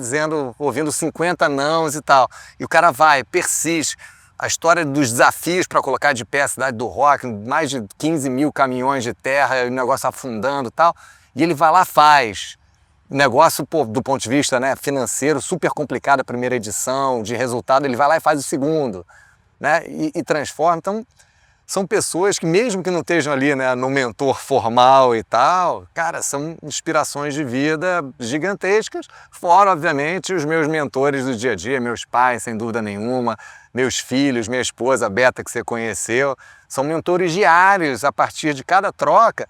ouvindo 50 nãos e tal. E o cara vai, persiste. A história dos desafios para colocar de pé a cidade do rock, mais de 15 mil caminhões de terra, o negócio afundando e tal. E ele vai lá, faz. O negócio, pô, do ponto de vista, né, financeiro, super complicado a primeira edição, de resultado, ele vai lá e faz o segundo, né, e transforma. Então, são pessoas que, mesmo que não estejam ali, né, no mentor formal e tal, cara, são inspirações de vida gigantescas, fora, obviamente, os meus mentores do dia a dia, meus pais, sem dúvida nenhuma, meus filhos, minha esposa, a Beta, que você conheceu, são mentores diários a partir de cada troca,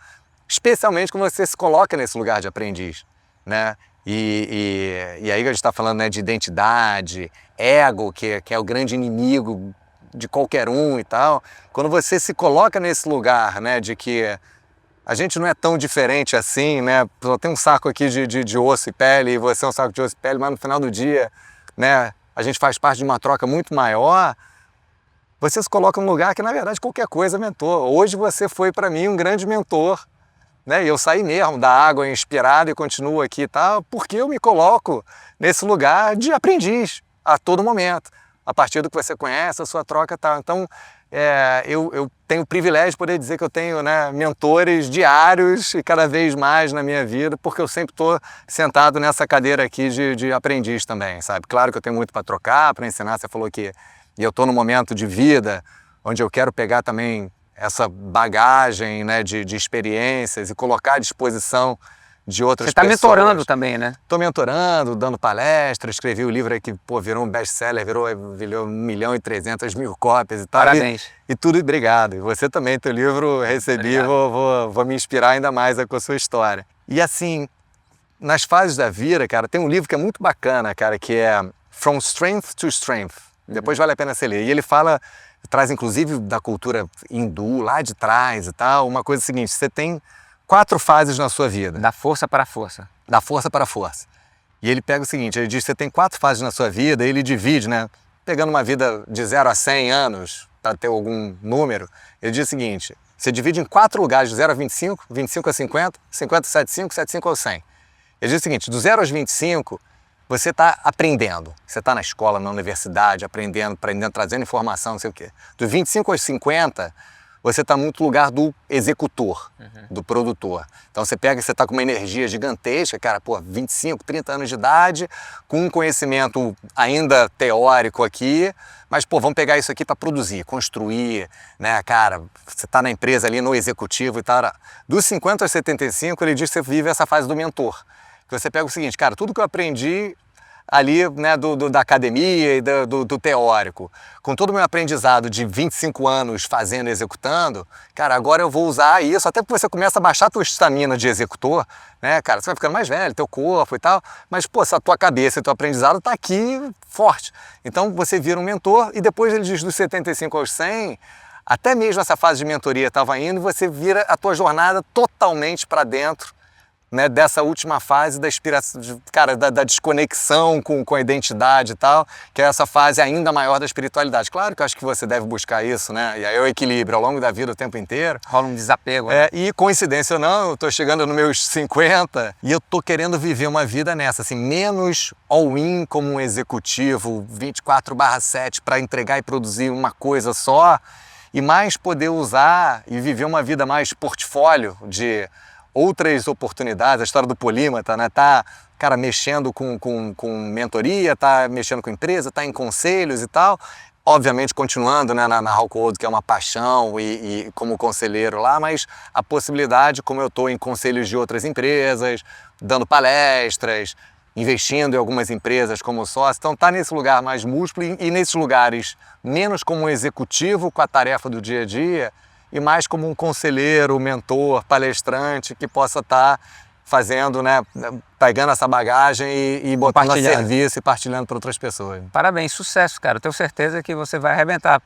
especialmente quando você se coloca nesse lugar de aprendiz, né? E aí a gente está falando, né, de identidade, ego, que é o grande inimigo de qualquer um e tal. Quando você se coloca nesse lugar, né, de que a gente não é tão diferente assim, né? Só tem um saco aqui de osso e pele e você é um saco de osso e pele, mas no final do dia, né, a gente faz parte de uma troca muito maior. Você se coloca num lugar que, na verdade, qualquer coisa é mentor. Hoje você foi para mim um grande mentor, né? E eu saí mesmo da água inspirado e continuo aqui e tal, porque eu me coloco nesse lugar de aprendiz a todo momento, a partir do que você conhece, a sua troca e tal. Então, eu tenho o privilégio de poder dizer que eu tenho, né, mentores diários e cada vez mais na minha vida, porque eu sempre estou sentado nessa cadeira aqui de aprendiz também, sabe? Claro que eu tenho muito para trocar, para ensinar. Você falou que e eu estou num momento de vida onde eu quero pegar também essa bagagem, né, de experiências e colocar à disposição de outras pessoas. Você está mentorando também, né? Estou mentorando, dando palestra, escrevi o livro aí que, pô, virou um best-seller, virou 1.300.000 cópias e tal. Parabéns. E tudo, obrigado. E você também, teu livro, recebi, vou me inspirar ainda mais com a sua história. E assim, nas fases da vida, cara, tem um livro que é muito bacana, cara, que é From Strength to Strength. Depois vale a pena você ler. E ele traz inclusive da cultura hindu, lá de trás e tal, uma coisa seguinte: você tem 4 fases na sua vida. Da força para a força. Da força para a força. E ele pega o seguinte, ele diz que você tem 4 fases na sua vida, e ele divide, né? Pegando uma vida de 0 a 100 anos, para ter algum número, ele diz o seguinte: você divide em 4 lugares, de 0 a 25, 25 a 50, 50 a 75, 75 a 100. Ele diz o seguinte: do 0 aos 25, você está aprendendo. Você está na escola, na universidade, aprendendo, trazendo informação, não sei o quê. Do 25 aos 50, você está muito no lugar do executor, do produtor. Então você está com uma energia gigantesca, cara, pô, 25, 30 anos de idade, com um conhecimento ainda teórico aqui, mas, pô, vamos pegar isso aqui para produzir, construir, né, cara, você está na empresa ali, no executivo e tal. Dos 50 aos 75, ele diz que você vive essa fase do mentor. Que você pega o seguinte, cara, tudo que eu aprendi ali, né, da academia e do teórico, com todo o meu aprendizado de 25 anos fazendo e executando, cara, agora eu vou usar isso, até porque você começa a baixar a tua estamina de executor, né, cara, você vai ficando mais velho, teu corpo e tal, mas, pô, essa tua cabeça e teu aprendizado tá aqui forte. Então você vira um mentor e depois ele diz dos 75 aos 100, até mesmo essa fase de mentoria estava indo, você vira a tua jornada totalmente para dentro, né, dessa última fase da inspiração, cara, da desconexão com a identidade e tal, que é essa fase ainda maior da espiritualidade. Claro que eu acho que você deve buscar isso, né? E aí o equilíbrio ao longo da vida, o tempo inteiro. Rola um desapego. Né? E coincidência ou não, eu tô chegando nos meus 50 e eu tô querendo viver uma vida nessa, assim, menos all-in como um executivo, 24/7 para entregar e produzir uma coisa só, e mais poder usar e viver uma vida mais portfólio de outras oportunidades. A história do polímata, né? Tá, cara, mexendo com mentoria, tá mexendo com empresa, tá em conselhos e tal. Obviamente continuando, né, na Rockwood, que é uma paixão, e como conselheiro lá, mas a possibilidade, como eu estou em conselhos de outras empresas, dando palestras, investindo em algumas empresas como sócio, então tá nesse lugar mais múltiplo e nesses lugares menos como um executivo com a tarefa do dia a dia, e mais como um conselheiro, mentor, palestrante que possa estar fazendo, né, pegando essa bagagem e botando a serviço e partilhando para outras pessoas. Parabéns, sucesso, cara. Eu tenho certeza que você vai arrebentar.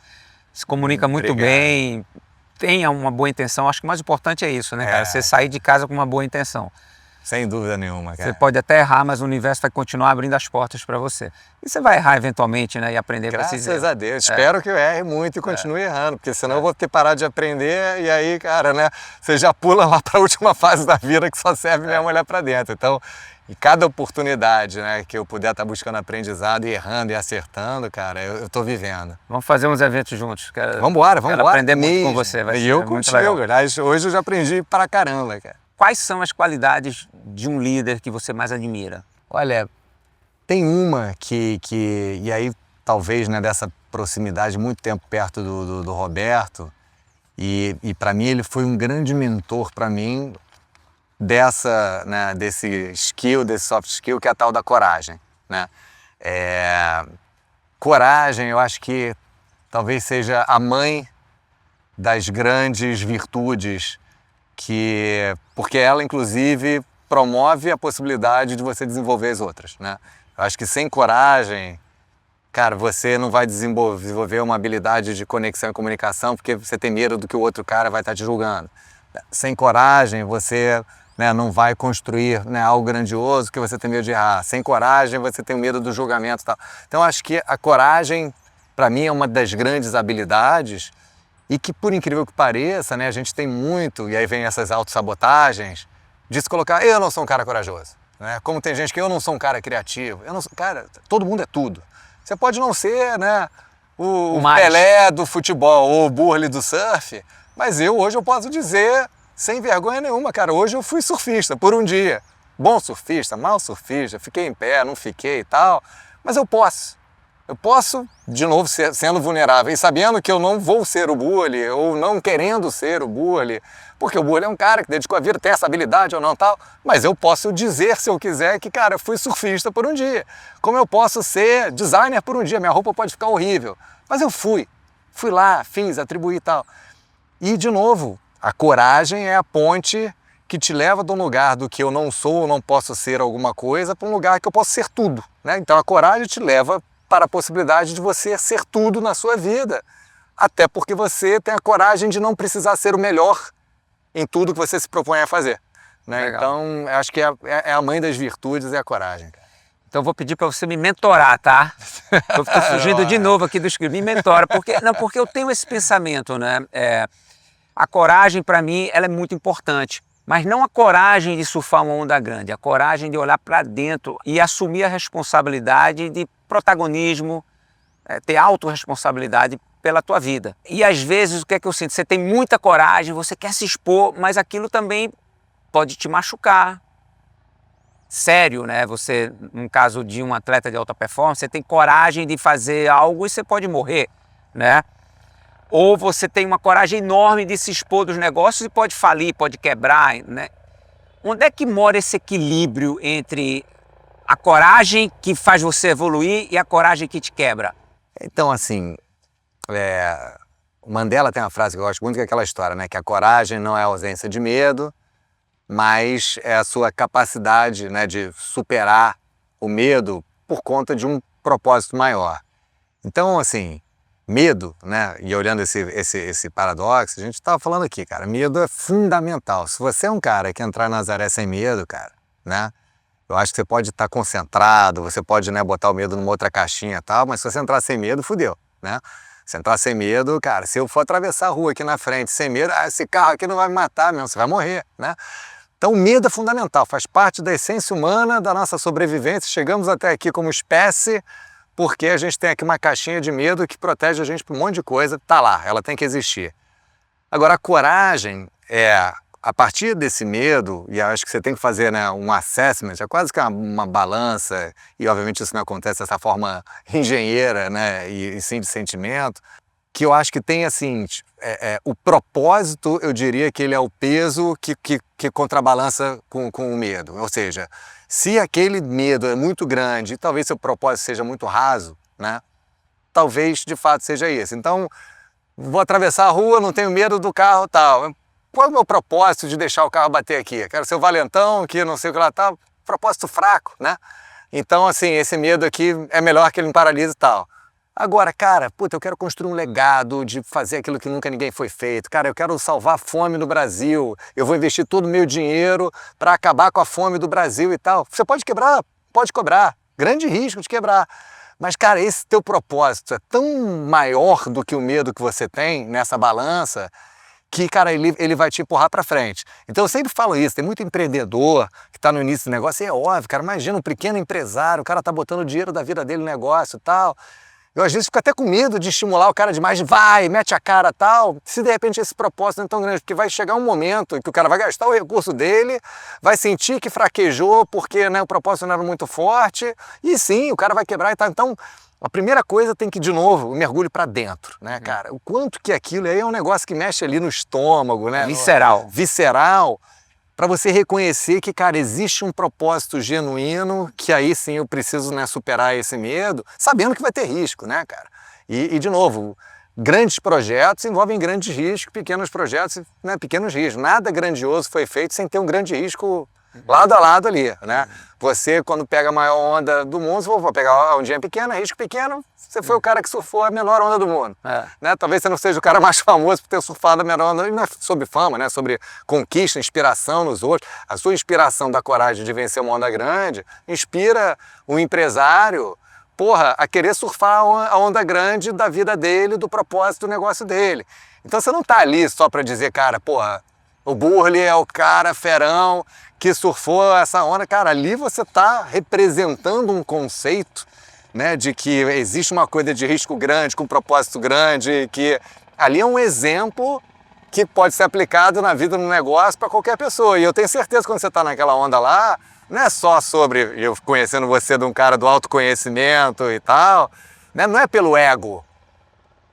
Se comunica muito bem, tenha uma boa intenção. Acho que o mais importante é isso, né, cara? Você sair de casa com uma boa intenção. Sem dúvida nenhuma, cara. Você pode até errar, mas o universo vai continuar abrindo as portas para você. E você vai errar eventualmente, né? E aprender com esses Graças erros. a Deus. Espero que eu erre muito e continue errando, porque senão eu vou ter parado de aprender e aí, cara, né? Você já pula lá para a última fase da vida que só serve mesmo olhar para dentro. Então, em cada oportunidade, né, que eu puder estar buscando aprendizado e errando e acertando, cara, eu tô vivendo. Vamos fazer uns eventos juntos. Quero Vambora. Quero aprender muito com você. Vai E ser eu muito contigo, legal. aliás, hoje eu já aprendi pra caramba, cara. Quais são as qualidades de um líder que você mais admira? Olha, tem uma e aí talvez, né, dessa proximidade, muito tempo perto do Roberto, e para mim ele foi um grande mentor para mim desse skill, desse soft skill, que é a tal da coragem, né? Coragem, eu acho que talvez seja a mãe das grandes virtudes, porque ela, inclusive, promove a possibilidade de você desenvolver as outras, né? Eu acho que sem coragem, cara, você não vai desenvolver uma habilidade de conexão e comunicação porque você tem medo do que o outro cara vai estar te julgando. Sem coragem, você, né, não vai construir, né, algo grandioso porque você tem medo de errar. Sem coragem, você tem medo do julgamento e tal. Então, acho que a coragem, para mim, é uma das grandes habilidades e que, por incrível que pareça, né, a gente tem muito, e aí vem essas autossabotagens, de se colocar, eu não sou um cara corajoso. Né? Como tem gente que eu não sou um cara criativo. Eu não sou, cara, todo mundo é tudo. Você pode não ser, né, o Pelé do futebol ou o Burley do surf, mas hoje eu posso dizer, sem vergonha nenhuma, cara, hoje eu fui surfista por um dia. Bom surfista, mal surfista, fiquei em pé, não fiquei e tal, mas eu posso. Eu posso, de novo, sendo vulnerável e sabendo que eu não vou ser o Burley ou não querendo ser o Burley, porque o Burley é um cara que dedicou a vida, tem essa habilidade ou não tal, mas eu posso dizer, se eu quiser, que, cara, eu fui surfista por um dia. Como eu posso ser designer por um dia, minha roupa pode ficar horrível, mas eu fui lá, fiz, atribuí e tal. E, de novo, a coragem é a ponte que te leva de um lugar do que eu não sou ou não posso ser alguma coisa para um lugar que eu posso ser tudo, né? Então a coragem te leva para a possibilidade de você ser tudo na sua vida. Até porque você tem a coragem de não precisar ser o melhor em tudo que você se propõe a fazer. Né? Então, acho que é a mãe das virtudes, é a coragem. Então, eu vou pedir para você me mentorar, tá? Eu estou fugindo de novo aqui do script. Me mentora, porque eu tenho esse pensamento, né? A coragem, para mim, ela é muito importante. Mas não a coragem de surfar uma onda grande, a coragem de olhar para dentro e assumir a responsabilidade de protagonismo, ter autorresponsabilidade pela tua vida. E às vezes o que é que eu sinto? Você tem muita coragem, você quer se expor, mas aquilo também pode te machucar. Sério, né? Você, no caso de um atleta de alta performance, você tem coragem de fazer algo e você pode morrer, né? Ou você tem uma coragem enorme de se expor dos negócios e pode falir, pode quebrar, né? Onde é que mora esse equilíbrio entre a coragem que faz você evoluir e a coragem que te quebra? Então, assim, o Mandela tem uma frase que eu gosto muito, que é aquela história, né? Que a coragem não é a ausência de medo, mas é a sua capacidade, né, de superar o medo por conta de um propósito maior. Então, assim, medo, né? E olhando esse paradoxo, a gente estava falando aqui, cara, medo é fundamental. Se você é um cara que entrar na Nazaré sem medo, cara, né? Eu acho que você pode estar concentrado, você pode, né, botar o medo numa outra caixinha e tal, mas se você entrar sem medo, fudeu, né? Se entrar sem medo, cara, se eu for atravessar a rua aqui na frente sem medo, esse carro aqui não vai me matar mesmo, você vai morrer, né? Então o medo é fundamental, faz parte da essência humana, da nossa sobrevivência. Chegamos até aqui como espécie porque a gente tem aqui uma caixinha de medo que protege a gente por um monte de coisa, tá lá, ela tem que existir. Agora a coragem a partir desse medo, e acho que você tem que fazer, né, um assessment, é quase que uma balança, e obviamente isso não acontece dessa forma engenheira, né, e sim de sentimento, que eu acho que tem assim, o propósito, eu diria que ele é o peso que contrabalança com o medo. Ou seja, se aquele medo é muito grande e talvez seu propósito seja muito raso, né, talvez de fato seja esse. Então, vou atravessar a rua, não tenho medo do carro tal. Qual é o meu propósito de deixar o carro bater aqui? Quero ser o valentão, que não sei o que lá tal. Propósito fraco, né? Então, assim, esse medo aqui é melhor que ele me paralise e tal. Agora, cara, puta, eu quero construir um legado de fazer aquilo que nunca ninguém foi feito. Cara, eu quero salvar a fome no Brasil. Eu vou investir todo o meu dinheiro para acabar com a fome do Brasil e tal. Você pode quebrar? Pode cobrar. Grande risco de quebrar. Mas, cara, esse teu propósito é tão maior do que o medo que você tem nessa balança que, cara, ele vai te empurrar para frente. Então eu sempre falo isso, tem muito empreendedor que está no início do negócio, e é óbvio, cara, imagina um pequeno empresário, o cara tá botando o dinheiro da vida dele no negócio e tal. Eu às vezes fico até com medo de estimular o cara demais, vai, mete a cara e tal, se de repente esse propósito não é tão grande, porque vai chegar um momento em que o cara vai gastar o recurso dele, vai sentir que fraquejou porque, né, o propósito não era muito forte, e sim, o cara vai quebrar e tal. Então, a primeira coisa tem que, de novo, o mergulho para dentro, né, cara? O quanto que aquilo aí é um negócio que mexe ali no estômago, né? Visceral. Visceral. Para você reconhecer que, cara, existe um propósito genuíno, que aí sim eu preciso, né, superar esse medo, sabendo que vai ter risco, né, cara? E de novo, grandes projetos envolvem grandes riscos, pequenos projetos, né, pequenos riscos. Nada grandioso foi feito sem ter um grande risco lado a lado ali, né? Você, quando pega a maior onda do mundo, você vai pegar uma ondinha pequena, risco pequeno, você foi o cara que surfou a menor onda do mundo. Né? Talvez você não seja o cara mais famoso por ter surfado a menor onda, e não é sobre fama, né? Sobre conquista, inspiração nos outros. A sua inspiração da coragem de vencer uma onda grande inspira um empresário, porra, a querer surfar a onda grande da vida dele, do propósito do negócio dele. Então você não tá ali só para dizer, cara, porra, o Burley é o cara ferão que surfou essa onda. Cara, ali você está representando um conceito, né, de que existe uma coisa de risco grande, com propósito grande, que ali é um exemplo que pode ser aplicado na vida, no negócio, para qualquer pessoa. E eu tenho certeza que quando você está naquela onda lá, não é só sobre, eu conhecendo você de um cara do autoconhecimento e tal, né, não é pelo ego.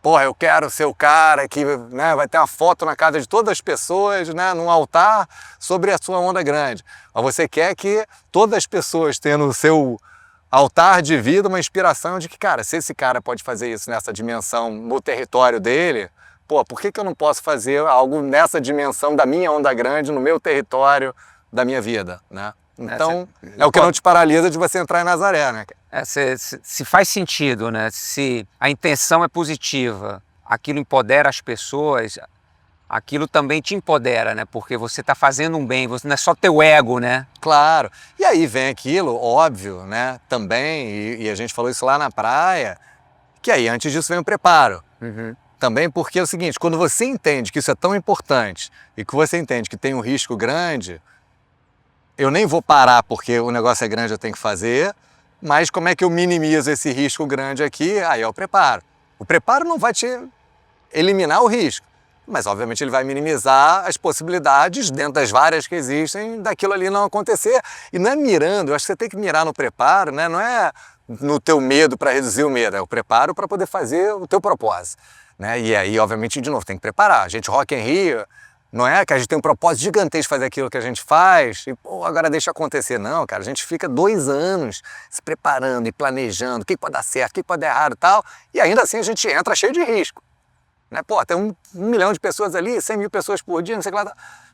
Porra, eu quero ser o cara que, né, vai ter uma foto na casa de todas as pessoas, né, num altar sobre a sua onda grande. Mas você quer que todas as pessoas tenham no seu altar de vida uma inspiração de que, cara, se esse cara pode fazer isso nessa dimensão no território dele, pô, por que eu não posso fazer algo nessa dimensão da minha onda grande, no meu território, da minha vida, né? Então, é o que não te paralisa de você entrar em Nazaré, né? Se faz sentido, né? Se a intenção é positiva, aquilo empodera as pessoas, aquilo também te empodera, né? Porque você está fazendo um bem, você não é só teu ego, né? Claro. E aí vem aquilo, óbvio, né? Também, e a gente falou isso lá na praia, que aí antes disso vem o preparo. Também porque é o seguinte, quando você entende que isso é tão importante e que você entende que tem um risco grande, eu nem vou parar porque o negócio é grande, eu tenho que fazer, mas como é que eu minimizo esse risco grande aqui? Aí é o preparo. O preparo não vai te eliminar o risco, mas obviamente ele vai minimizar as possibilidades, dentro das várias que existem, daquilo ali não acontecer. E não é mirando, eu acho que você tem que mirar no preparo, né? Não é no teu medo para reduzir o medo, é o preparo para poder fazer o teu propósito. Né? E aí, obviamente, de novo, tem que preparar. A gente Rock in Rio, não é que a gente tem um propósito gigantesco de fazer aquilo que a gente faz e, pô, agora deixa acontecer. Não, cara, a gente fica 2 anos se preparando e planejando o que pode dar certo, o que pode dar errado e tal, e ainda assim a gente entra cheio de risco. Né? Pô, tem 1 milhão de pessoas ali, 100 mil pessoas por dia, não sei o que lá,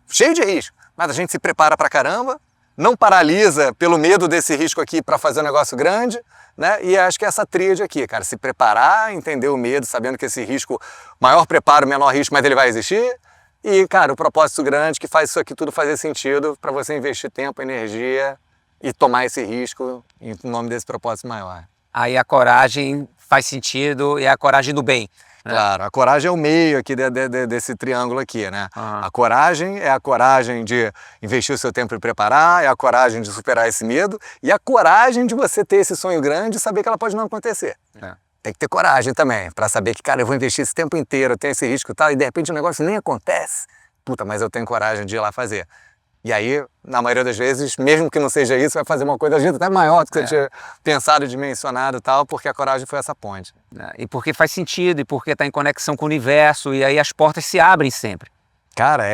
cheio de risco. Mas a gente se prepara pra caramba, não paralisa pelo medo desse risco aqui para fazer um negócio grande, né? E acho que é essa tríade aqui, cara, se preparar, entender o medo, sabendo que esse risco, maior preparo, menor risco, mas ele vai existir. E, cara, o propósito grande que faz isso aqui tudo fazer sentido para você investir tempo, energia e tomar esse risco em nome desse propósito maior. Aí a coragem faz sentido e é a coragem do bem. Claro, a coragem é o meio aqui desse triângulo aqui, né? A coragem é a coragem de investir o seu tempo e preparar, é a coragem de superar esse medo e a coragem de você ter esse sonho grande e saber que ela pode não acontecer. Tem que ter coragem também, para saber que, cara, eu vou investir esse tempo inteiro, eu tenho esse risco e tal, e de repente o negócio nem acontece. Puta, mas eu tenho coragem de ir lá fazer. E aí, na maioria das vezes, mesmo que não seja isso, vai fazer uma coisa até maior do que você tinha pensado, dimensionado e tal, porque a coragem foi essa ponte. E porque faz sentido, e porque está em conexão com o universo, e aí as portas se abrem sempre. Cara,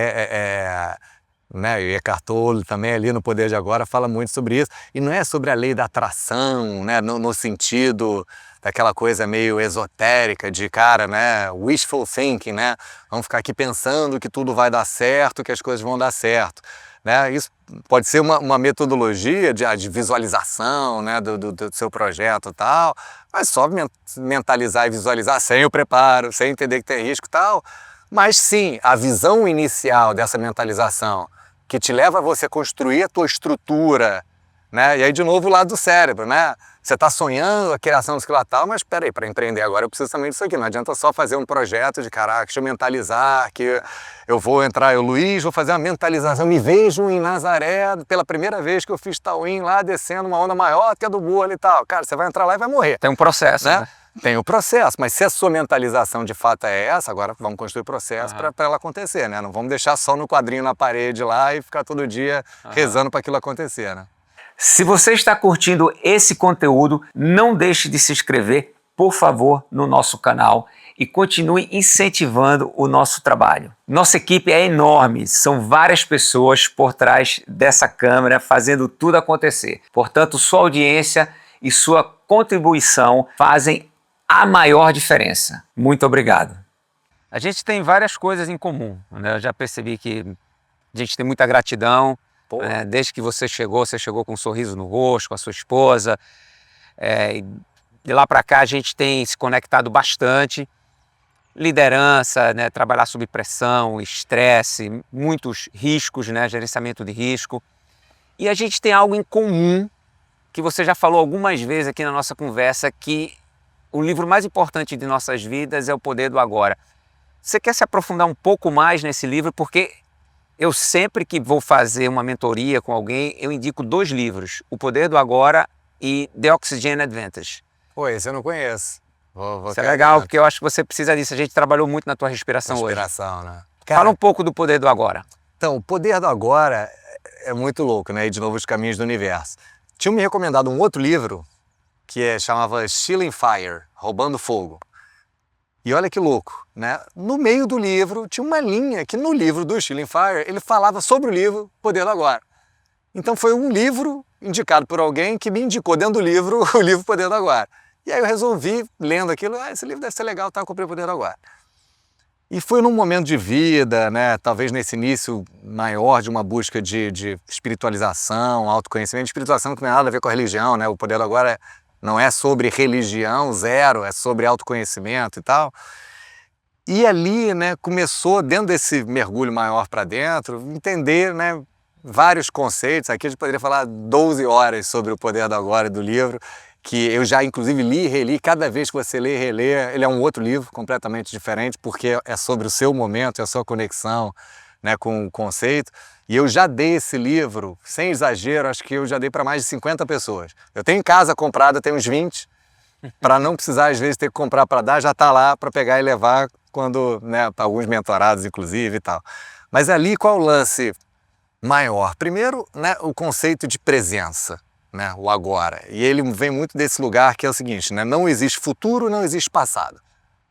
né, e Eckhart Tolle também ali no Poder de Agora fala muito sobre isso. E não é sobre a lei da atração, né, no sentido daquela coisa meio esotérica de, cara, né, wishful thinking, né? Vamos ficar aqui pensando que tudo vai dar certo, que as coisas vão dar certo. né? Isso pode ser uma metodologia de visualização, né, do seu projeto e tal, mas só mentalizar e visualizar sem o preparo, sem entender que tem risco e tal. Mas sim, a visão inicial dessa mentalização, que te leva a você construir a tua estrutura, né? E aí, de novo, o lado do cérebro, né? Você está sonhando a criação do tal, mas espera aí, para empreender agora eu preciso também disso aqui. Não adianta só fazer um projeto de, caraca, deixa eu mentalizar, que eu vou entrar, Luiz, vou fazer uma mentalização, me vejo em Nazaré, pela primeira vez que eu fiz Tauim lá, descendo uma onda maior que a do Búholo e tal. Cara, você vai entrar lá e vai morrer. Tem um processo, né? Tem o processo, mas se a sua mentalização de fato é essa, agora vamos construir o processo para ela acontecer, né? Não vamos deixar só no quadrinho na parede lá e ficar todo dia rezando para aquilo acontecer, né? Se você está curtindo esse conteúdo, não deixe de se inscrever, por favor, no nosso canal e continue incentivando o nosso trabalho. Nossa equipe é enorme, são várias pessoas por trás dessa câmera fazendo tudo acontecer. Portanto, sua audiência e sua contribuição fazem a maior diferença. Muito obrigado. A gente tem várias coisas em comum, né? Eu já percebi que a gente tem muita gratidão. Desde que você chegou com um sorriso no rosto, com a sua esposa. De lá para cá a gente tem se conectado bastante. Liderança, né? Trabalhar sob pressão, estresse, muitos riscos, né? Gerenciamento de risco. E a gente tem algo em comum, que você já falou algumas vezes aqui na nossa conversa, que o livro mais importante de nossas vidas é O Poder do Agora. Você quer se aprofundar um pouco mais nesse livro? Porque eu sempre que vou fazer uma mentoria com alguém, eu indico 2 livros, O Poder do Agora e The Oxygen Advantage. Pô, esse eu não conheço. Isso é legal, porque eu acho que você precisa disso. A gente trabalhou muito na tua respiração hoje. Respiração, né? Cara, Fala um pouco do Poder do Agora. Então, O Poder do Agora é muito louco, né? E de novo, Os Caminhos do Universo. Tinham me recomendado um outro livro que chamava Stealing Fire, Roubando Fogo. E olha que louco, né? No meio do livro tinha uma linha que no livro do Stealing Fire ele falava sobre o livro Poder do Agora. Então foi um livro indicado por alguém que me indicou dentro do livro o livro Poder do Agora. E aí eu resolvi, lendo aquilo, esse livro deve ser legal, tá? Eu comprei o Poder do Agora. E foi num momento de vida, né? Talvez nesse início maior de uma busca de espiritualização, autoconhecimento. Espiritualização que não tem nada a ver com a religião, né? O Poder do Agora não é sobre religião, zero, é sobre autoconhecimento e tal. E ali, né, começou, dentro desse mergulho maior para dentro, entender, né, vários conceitos. Aqui a gente poderia falar 12 horas sobre O Poder do Agora do livro, que eu já inclusive li e reli. Cada vez que você lê e relê, ele é um outro livro completamente diferente, porque é sobre o seu momento, é a sua conexão, né, com o conceito. E eu já dei esse livro, sem exagero, acho que eu já dei para mais de 50 pessoas. Eu tenho em casa comprado, eu tenho uns 20, para não precisar às vezes ter que comprar para dar, já está lá para pegar e levar quando, né, para alguns mentorados inclusive e tal. Mas ali qual o lance maior? Primeiro, né, o conceito de presença, né, o agora. E ele vem muito desse lugar que é o seguinte, né, não existe futuro, não existe passado.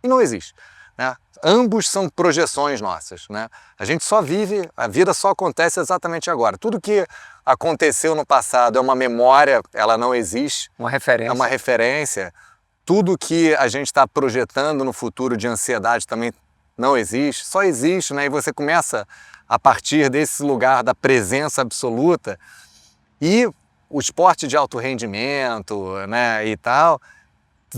E não existe, né? Ambos são projeções nossas, né? A gente só vive, a vida só acontece exatamente agora. Tudo que aconteceu no passado é uma memória, ela não existe. Uma referência. É uma referência. Tudo que a gente está projetando no futuro de ansiedade também não existe, só existe, né? E você começa a partir desse lugar da presença absoluta. E o esporte de alto rendimento, né, e tal,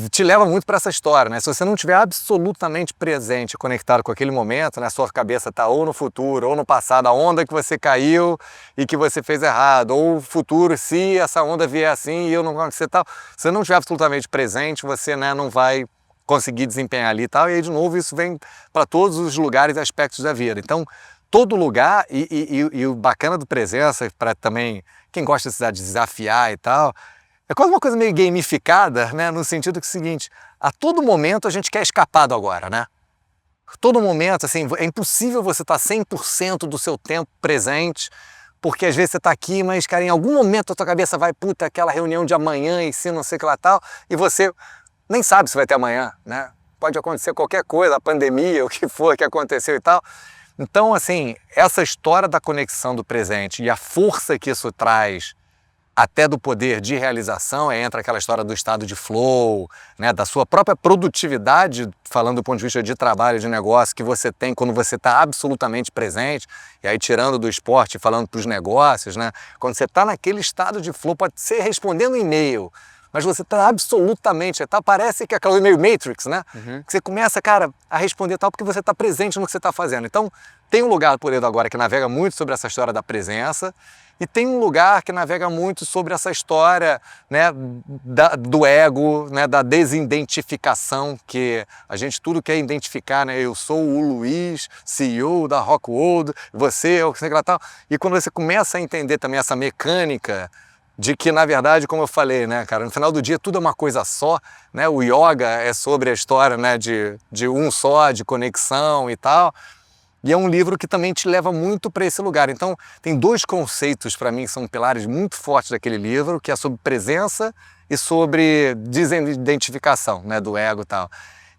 te leva muito para essa história, né? Se você não estiver absolutamente presente, conectado com aquele momento, né? Sua cabeça está ou no futuro ou no passado, a onda que você caiu e que você fez errado, ou o futuro, se essa onda vier assim e eu não acontecer tal. Se você não estiver absolutamente presente, você, né, não vai conseguir desempenhar ali e tal. E aí, de novo, isso vem para todos os lugares e aspectos da vida. Então, todo lugar, e o bacana do presença, para também quem gosta de desafiar e tal, é quase uma coisa meio gamificada, né? No sentido que é o seguinte, a todo momento a gente quer escapar do agora, né? A todo momento, assim, é impossível você estar 100% do seu tempo presente, porque às vezes você está aqui, mas, cara, em algum momento a tua cabeça vai, puta, aquela reunião de amanhã e se não sei o que lá tal, e você nem sabe se vai ter amanhã, né? Pode acontecer qualquer coisa, a pandemia, o que for que aconteceu e tal. Então, assim, essa história da conexão do presente e a força que isso traz até do poder de realização, entra aquela história do estado de flow, né, da sua própria produtividade, falando do ponto de vista de trabalho, de negócio, que você tem quando você está absolutamente presente, e aí tirando do esporte, falando para os negócios, né, quando você está naquele estado de flow, pode ser respondendo um e-mail, mas você está absolutamente, parece que é aquele e-mail Matrix, né, que você começa, cara, a responder tal, porque você está presente no que você está fazendo. Então, tem um lugar do Poder do Agora que navega muito sobre essa história da presença, e tem um lugar que navega muito sobre essa história, né, do ego, né, da desidentificação, que a gente tudo quer identificar, né? Eu sou o Luiz, CEO da Rockwood, você, eu sei lá tal. E quando você começa a entender também essa mecânica de que, na verdade, como eu falei, né, cara, no final do dia tudo é uma coisa só, né? O yoga é sobre a história, né, de um só, de conexão e tal. E é um livro que também te leva muito para esse lugar. Então, tem dois conceitos para mim que são pilares muito fortes daquele livro, que é sobre presença e sobre desidentificação, né, do ego e tal.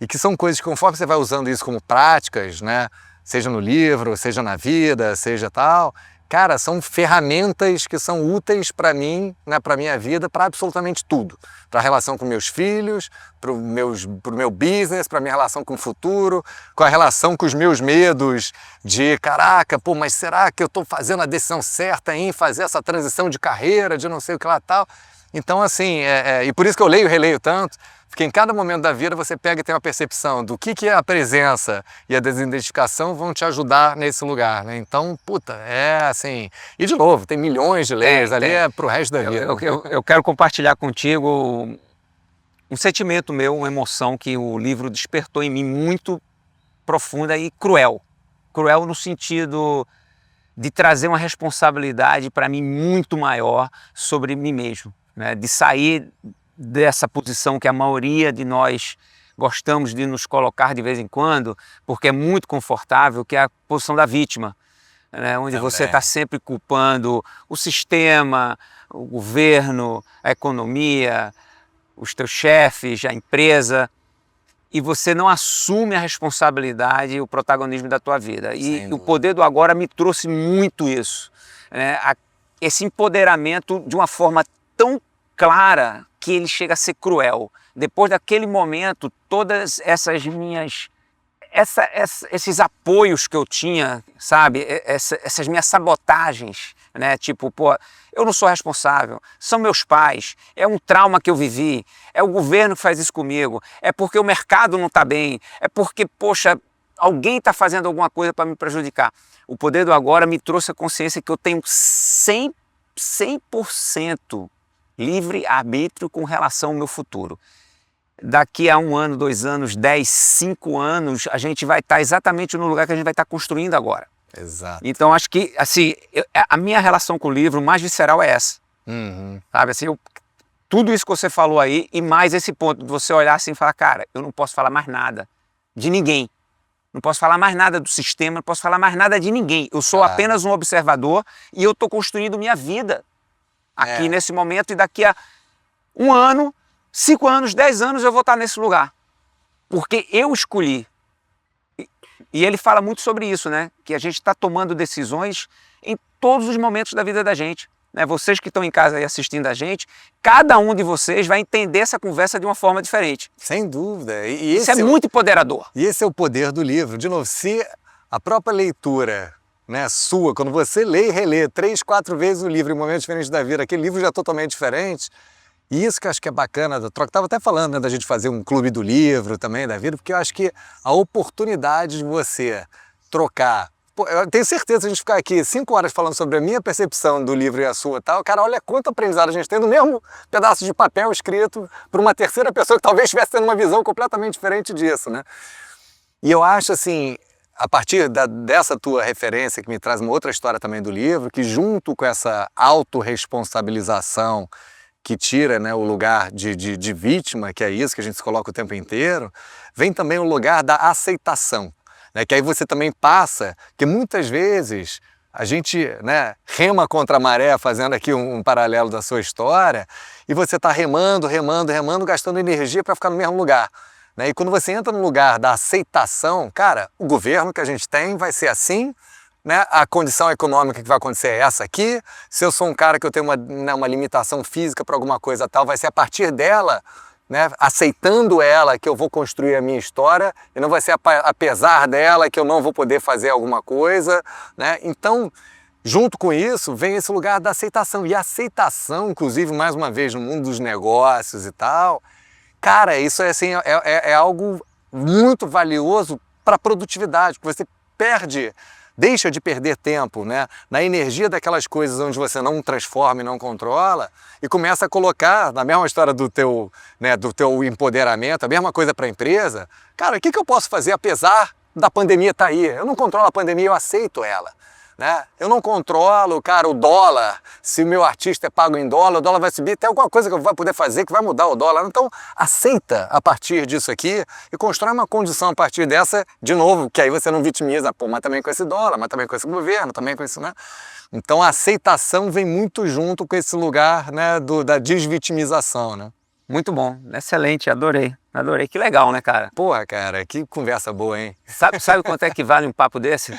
E que são coisas que, conforme você vai usando isso como práticas, né, seja no livro, seja na vida, seja tal, cara, são ferramentas que são úteis para mim, né, para minha vida, para absolutamente tudo. Para a relação com meus filhos, para o meu business, para a minha relação com o futuro, com a relação com os meus medos de, caraca, pô, mas será que eu estou fazendo a decisão certa em fazer essa transição de carreira, de não sei o que lá tal? Então, assim, e por isso que eu leio e releio tanto, porque em cada momento da vida você pega e tem uma percepção do que é a presença e a desidentificação vão te ajudar nesse lugar, né? Então, puta, é assim... E de novo, tem milhões de leis ali, é pro resto da vida. Eu quero compartilhar contigo um sentimento meu, uma emoção que o livro despertou em mim muito profunda e cruel. Cruel no sentido de trazer uma responsabilidade para mim muito maior sobre mim mesmo, né? De sair dessa posição que a maioria de nós gostamos de nos colocar de vez em quando, porque é muito confortável, que é a posição da vítima, né? Onde você está sempre culpando o sistema, o governo, a economia, os teus chefes, a empresa, e você não assume a responsabilidade e o protagonismo da tua vida. E o Poder do Agora me trouxe muito isso, né? Esse empoderamento de uma forma tão clara que ele chega a ser cruel. Depois daquele momento, todas essas minhas... esses apoios que eu tinha, sabe? Essas minhas sabotagens, né? Tipo, pô, eu não sou responsável, são meus pais, é um trauma que eu vivi, é o governo que faz isso comigo, é porque o mercado não está bem, é porque, poxa, alguém está fazendo alguma coisa para me prejudicar. O Poder do Agora me trouxe a consciência que eu tenho 100% livre arbítrio com relação ao meu futuro. Daqui a 1 ano, 2 anos, 10, 5 anos, a gente vai estar exatamente no lugar que a gente vai estar construindo agora. Exato. Então, acho que, assim, a minha relação com o livro mais visceral é essa. Sabe, assim, tudo isso que você falou aí e mais esse ponto de você olhar assim e falar, cara, eu não posso falar mais nada de ninguém. Não posso falar mais nada do sistema, não posso falar mais nada de ninguém. Eu sou apenas um observador e eu estou construindo minha vida aqui nesse momento, e daqui a 1 ano, 5 anos, 10 anos eu vou estar nesse lugar. Porque eu escolhi. E ele fala muito sobre isso, né? Que a gente está tomando decisões em todos os momentos da vida da gente, né? Vocês que estão em casa aí assistindo a gente, cada um de vocês vai entender essa conversa de uma forma diferente. Sem dúvida. Isso é muito empoderador. E esse é o poder do livro. De novo, se a própria leitura, né, sua, quando você lê e relê 3, 4 vezes o livro em momentos diferentes da vida, aquele livro já é totalmente diferente. E isso que eu acho que é bacana da troca. Estava até falando, né, da gente fazer um clube do livro também, da vida, porque eu acho que a oportunidade de você trocar... Pô, eu tenho certeza que a gente ficar aqui 5 horas falando sobre a minha percepção do livro e a sua e tal, cara, olha quanto aprendizado a gente tem no mesmo pedaço de papel escrito por uma terceira pessoa que talvez estivesse tendo uma visão completamente diferente disso, né? E eu acho assim... A partir dessa tua referência, que me traz uma outra história também do livro, que junto com essa autorresponsabilização que tira, né, o lugar de vítima, que é isso que a gente se coloca o tempo inteiro, vem também o lugar da aceitação, né, que aí você também passa, que muitas vezes a gente, né, rema contra a maré, fazendo aqui um paralelo da sua história, e você está remando, gastando energia para ficar no mesmo lugar. E quando você entra no lugar da aceitação, cara, o governo que a gente tem vai ser assim, né, a condição econômica que vai acontecer é essa aqui. Se eu sou um cara que eu tenho uma limitação física para alguma coisa tal, vai ser a partir dela, né, aceitando ela, que eu vou construir a minha história, e não vai ser apesar dela que eu não vou poder fazer alguma coisa, né? Então, junto com isso, vem esse lugar da aceitação. E a aceitação, inclusive, mais uma vez, no mundo dos negócios e tal, cara, isso é, assim, é algo muito valioso para a produtividade, porque você deixa de perder tempo, né, na energia daquelas coisas onde você não transforma e não controla, e começa a colocar, na mesma história do teu empoderamento, a mesma coisa para a empresa. Cara, o que eu posso fazer apesar da pandemia estar aí? Eu não controlo a pandemia, eu aceito ela. Né? Eu não controlo, cara, o dólar. Se o meu artista é pago em dólar, o dólar vai subir. Tem alguma coisa que eu vou poder fazer que vai mudar o dólar. Então, aceita a partir disso aqui e constrói uma condição a partir dessa, de novo, que aí você não vitimiza, pô, mas também com esse dólar, mas também com esse governo, também com isso, né? Então, a aceitação vem muito junto com esse lugar, né, da desvitimização, né? Muito bom, excelente, adorei. Adorei, que legal, né, cara? Porra, cara, que conversa boa, hein? Sabe quanto é que vale um papo desse?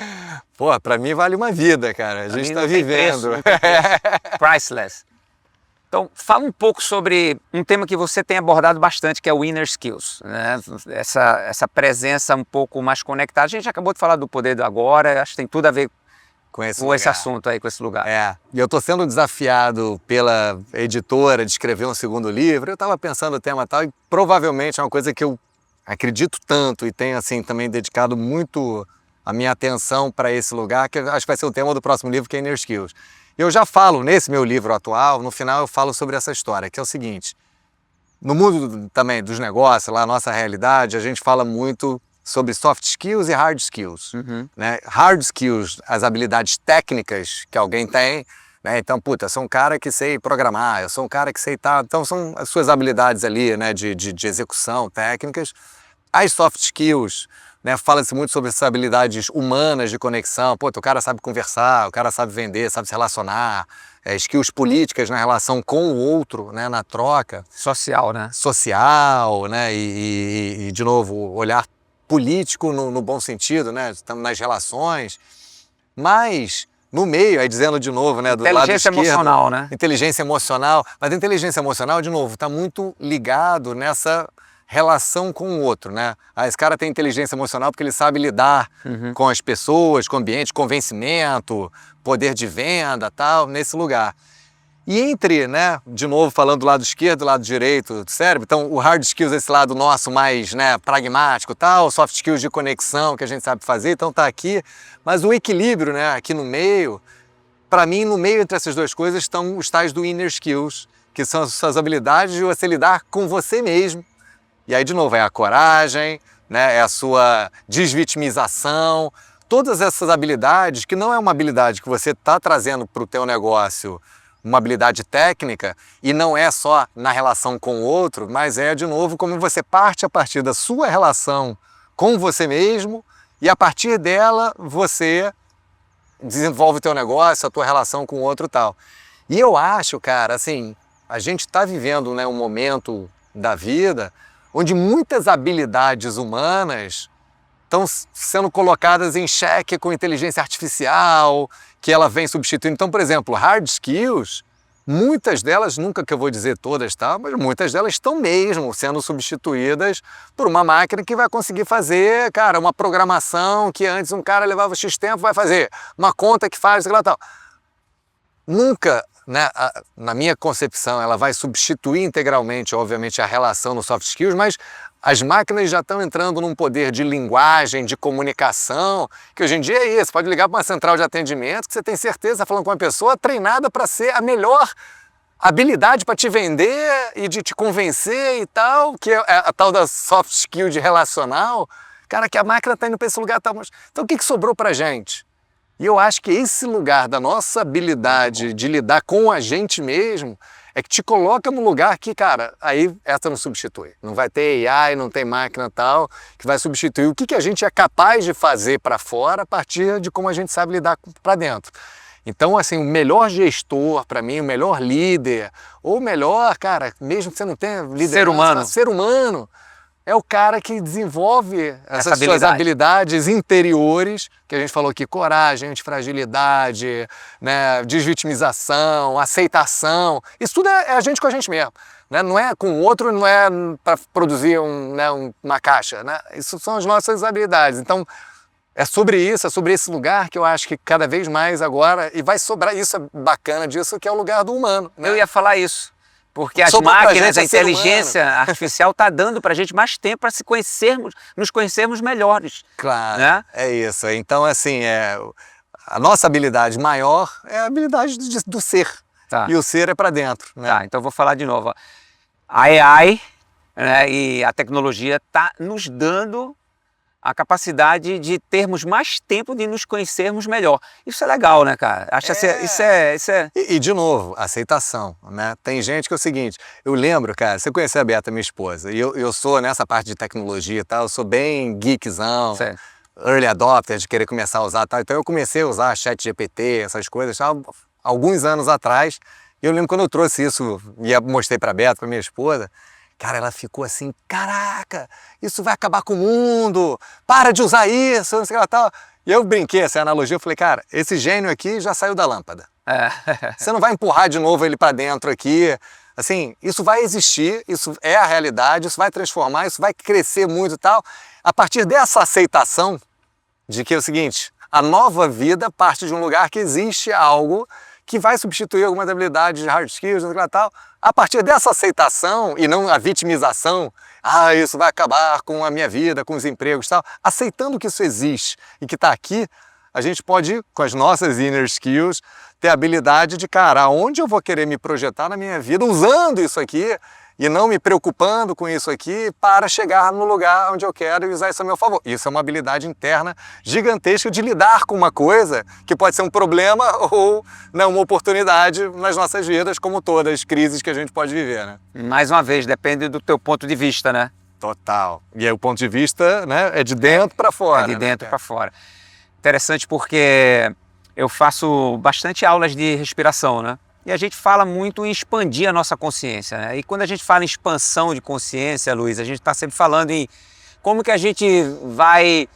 Porra, pra mim vale uma vida, cara. A gente tá vivendo. Priceless. Então, fala um pouco sobre um tema que você tem abordado bastante, que é o Inner Skills, né? Essa presença um pouco mais conectada. A gente acabou de falar do poder do agora, acho que tem tudo a ver com esse assunto aí, com esse lugar. E eu tô sendo desafiado pela editora de escrever um segundo livro. Eu tava pensando no tema tal, e provavelmente é uma coisa que eu acredito tanto e tenho, assim, também dedicado muito a minha atenção para esse lugar, que eu acho que vai ser o tema do próximo livro, que é Inner Skills. Eu já falo, nesse meu livro atual, no final eu falo sobre essa história, que é o seguinte: no mundo também dos negócios, lá, a nossa realidade, a gente fala muito sobre soft skills e hard skills. Né? Hard skills, as habilidades técnicas que alguém tem, né? Então, puta, eu sou um cara que sei programar, eu sou um cara que sei tal. Então, são as suas habilidades ali, né, de execução, técnicas. As soft skills, né, fala-se muito sobre essas habilidades humanas de conexão. Pô, o cara sabe conversar, o cara sabe vender, sabe se relacionar. Skills políticas na relação com o outro, né, na troca. Social, né? Social, né, e de novo, olhar político no bom sentido, né? Estamos nas relações, mas no meio, aí dizendo de novo, né, do lado esquerdo, emocional, né? Inteligência emocional, mas a inteligência emocional, de novo, está muito ligado nessa relação com o outro, né? Esse cara tem inteligência emocional porque ele sabe lidar com as pessoas, com o ambiente, convencimento, poder de venda, tal, nesse lugar. E entre, né, de novo falando do lado esquerdo, do lado direito do cérebro, então o hard skills, esse lado nosso mais, né, pragmático, tal, soft skills de conexão que a gente sabe fazer, então tá aqui, mas o equilíbrio, né, aqui no meio, para mim, no meio entre essas duas coisas estão os tais do inner skills, que são as suas habilidades de você lidar com você mesmo. E aí, de novo, é a coragem, né, é a sua desvitimização, todas essas habilidades, que não é uma habilidade que você está trazendo para o teu negócio, uma habilidade técnica, e não é só na relação com o outro, mas é, de novo, como você parte a partir da sua relação com você mesmo, e a partir dela você desenvolve o teu negócio, a tua relação com o outro e tal. E eu acho, cara, assim, a gente está vivendo, né, um momento da vida onde muitas habilidades humanas estão sendo colocadas em xeque com inteligência artificial, que ela vem substituindo. Então, por exemplo, hard skills, muitas delas, nunca que eu vou dizer todas, tá? Mas muitas delas estão mesmo sendo substituídas por uma máquina que vai conseguir fazer, cara, uma programação que antes um cara levava X tempo, vai fazer uma conta que faz, tal. Nunca, né, na minha concepção, ela vai substituir integralmente, obviamente, a relação no soft skills, mas as máquinas já estão entrando num poder de linguagem, de comunicação, que hoje em dia é isso. Você pode ligar para uma central de atendimento que você tem certeza, falando com uma pessoa treinada para ser a melhor habilidade para te vender e de te convencer e tal, que é a tal da soft skill de relacional. Cara, que a máquina está indo para esse lugar. Tá... Então o que sobrou para a gente? E eu acho que esse lugar da nossa habilidade de lidar com a gente mesmo é que te coloca num lugar que, cara, aí essa não substitui. Não vai ter AI, não tem máquina tal, que vai substituir o que a gente é capaz de fazer para fora a partir de como a gente sabe lidar para dentro. Então, assim, o melhor gestor, para mim, o melhor líder, ou melhor, cara, mesmo que você não tenha liderança, ser humano, é o cara que desenvolve essas suas habilidade. habilidades interiores, que a gente falou aqui, coragem, antifragilidade, né, desvitimização, aceitação. Isso tudo é a gente com a gente mesmo. Né? Não é com o outro, não é para produzir uma caixa. Né? Isso são as nossas habilidades. Então, é sobre isso, é sobre esse lugar que eu acho que cada vez mais agora, e vai sobrar, isso é bacana disso, que é o lugar do humano. Né? Eu ia falar isso. Porque as Sobrou pra máquinas, gente a é ser inteligência artificial está dando para a gente mais tempo para se conhecermos, nos conhecermos melhores. Claro, Né? é isso. Então, assim, a nossa habilidade maior é a habilidade do ser. Tá. E o ser é para dentro. Né? Tá, então eu vou falar de novo. Ó. A AI, né, e a tecnologia está nos dando a capacidade de termos mais tempo de nos conhecermos melhor. Isso é legal, né, cara? Acho que isso é... E, de novo, aceitação, né? Tem gente que é o seguinte, eu lembro, cara, você conhece a Beata, minha esposa, e eu sou nessa parte de tecnologia e tal, eu sou bem geekzão, Certo. early adopter, de querer começar a usar tal. Então eu comecei a usar ChatGPT, essas coisas, tal, alguns anos atrás. E eu lembro quando eu trouxe isso e mostrei para a Beata, para minha esposa, cara, ela ficou assim, caraca, isso vai acabar com o mundo, para de usar isso, não sei o que lá, tal. E eu brinquei essa analogia, eu falei, cara, esse gênio aqui já saiu da lâmpada. Você não vai empurrar de novo ele para dentro aqui. Assim, isso vai existir, isso é a realidade, isso vai transformar, isso vai crescer muito e tal. A partir dessa aceitação de que é o seguinte, a nova vida parte de um lugar que existe algo que vai substituir algumas habilidades de hard skills, e tal. A partir dessa aceitação e não a vitimização, isso vai acabar com a minha vida, com os empregos e tal, aceitando que isso existe e que está aqui, a gente pode, com as nossas inner skills, ter a habilidade de, cara, aonde eu vou querer me projetar na minha vida usando isso aqui e não me preocupando com isso aqui para chegar no lugar onde eu quero e usar isso a meu favor. Isso é uma habilidade interna gigantesca de lidar com uma coisa que pode ser um problema ou não, uma oportunidade nas nossas vidas, como todas as crises que a gente pode viver, né? Mais uma vez, depende do teu ponto de vista, né? Total. E aí o ponto de vista, né, é de dentro para fora. É de dentro para fora. Interessante porque eu faço bastante aulas de respiração, né? E a gente fala muito em expandir a nossa consciência, né? E quando a gente fala em expansão de consciência, Luiz, a gente está sempre falando em como que a gente vai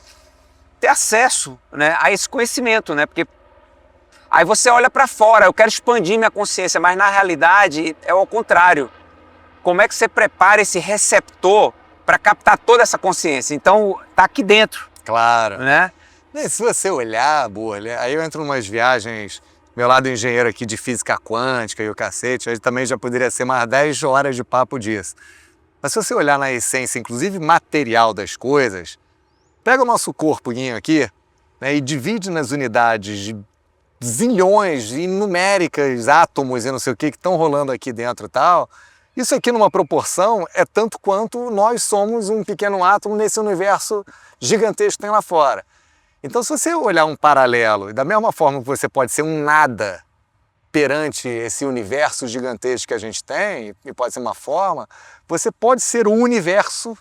ter acesso, né, a esse conhecimento, né? Porque aí você olha para fora, eu quero expandir minha consciência, mas na realidade é ao contrário. Como é que você prepara esse receptor para captar toda essa consciência? Então, tá aqui dentro. Claro. Né? E se você olhar, Bolha, aí eu entro em umas viagens, meu lado engenheiro aqui de física quântica e o cacete, aí também já poderia ser mais 10 horas de papo disso. Mas se você olhar na essência, inclusive material das coisas, pega o nosso corpoinho aqui, né, e divide nas unidades de zilhões e numéricas, átomos e não sei o que estão rolando aqui dentro e tal. Isso aqui numa proporção é tanto quanto nós somos um pequeno átomo nesse universo gigantesco que tem lá fora. Então, se você olhar um paralelo, e da mesma forma que você pode ser um nada perante esse universo gigantesco que a gente tem, e pode ser uma forma, você pode ser o universo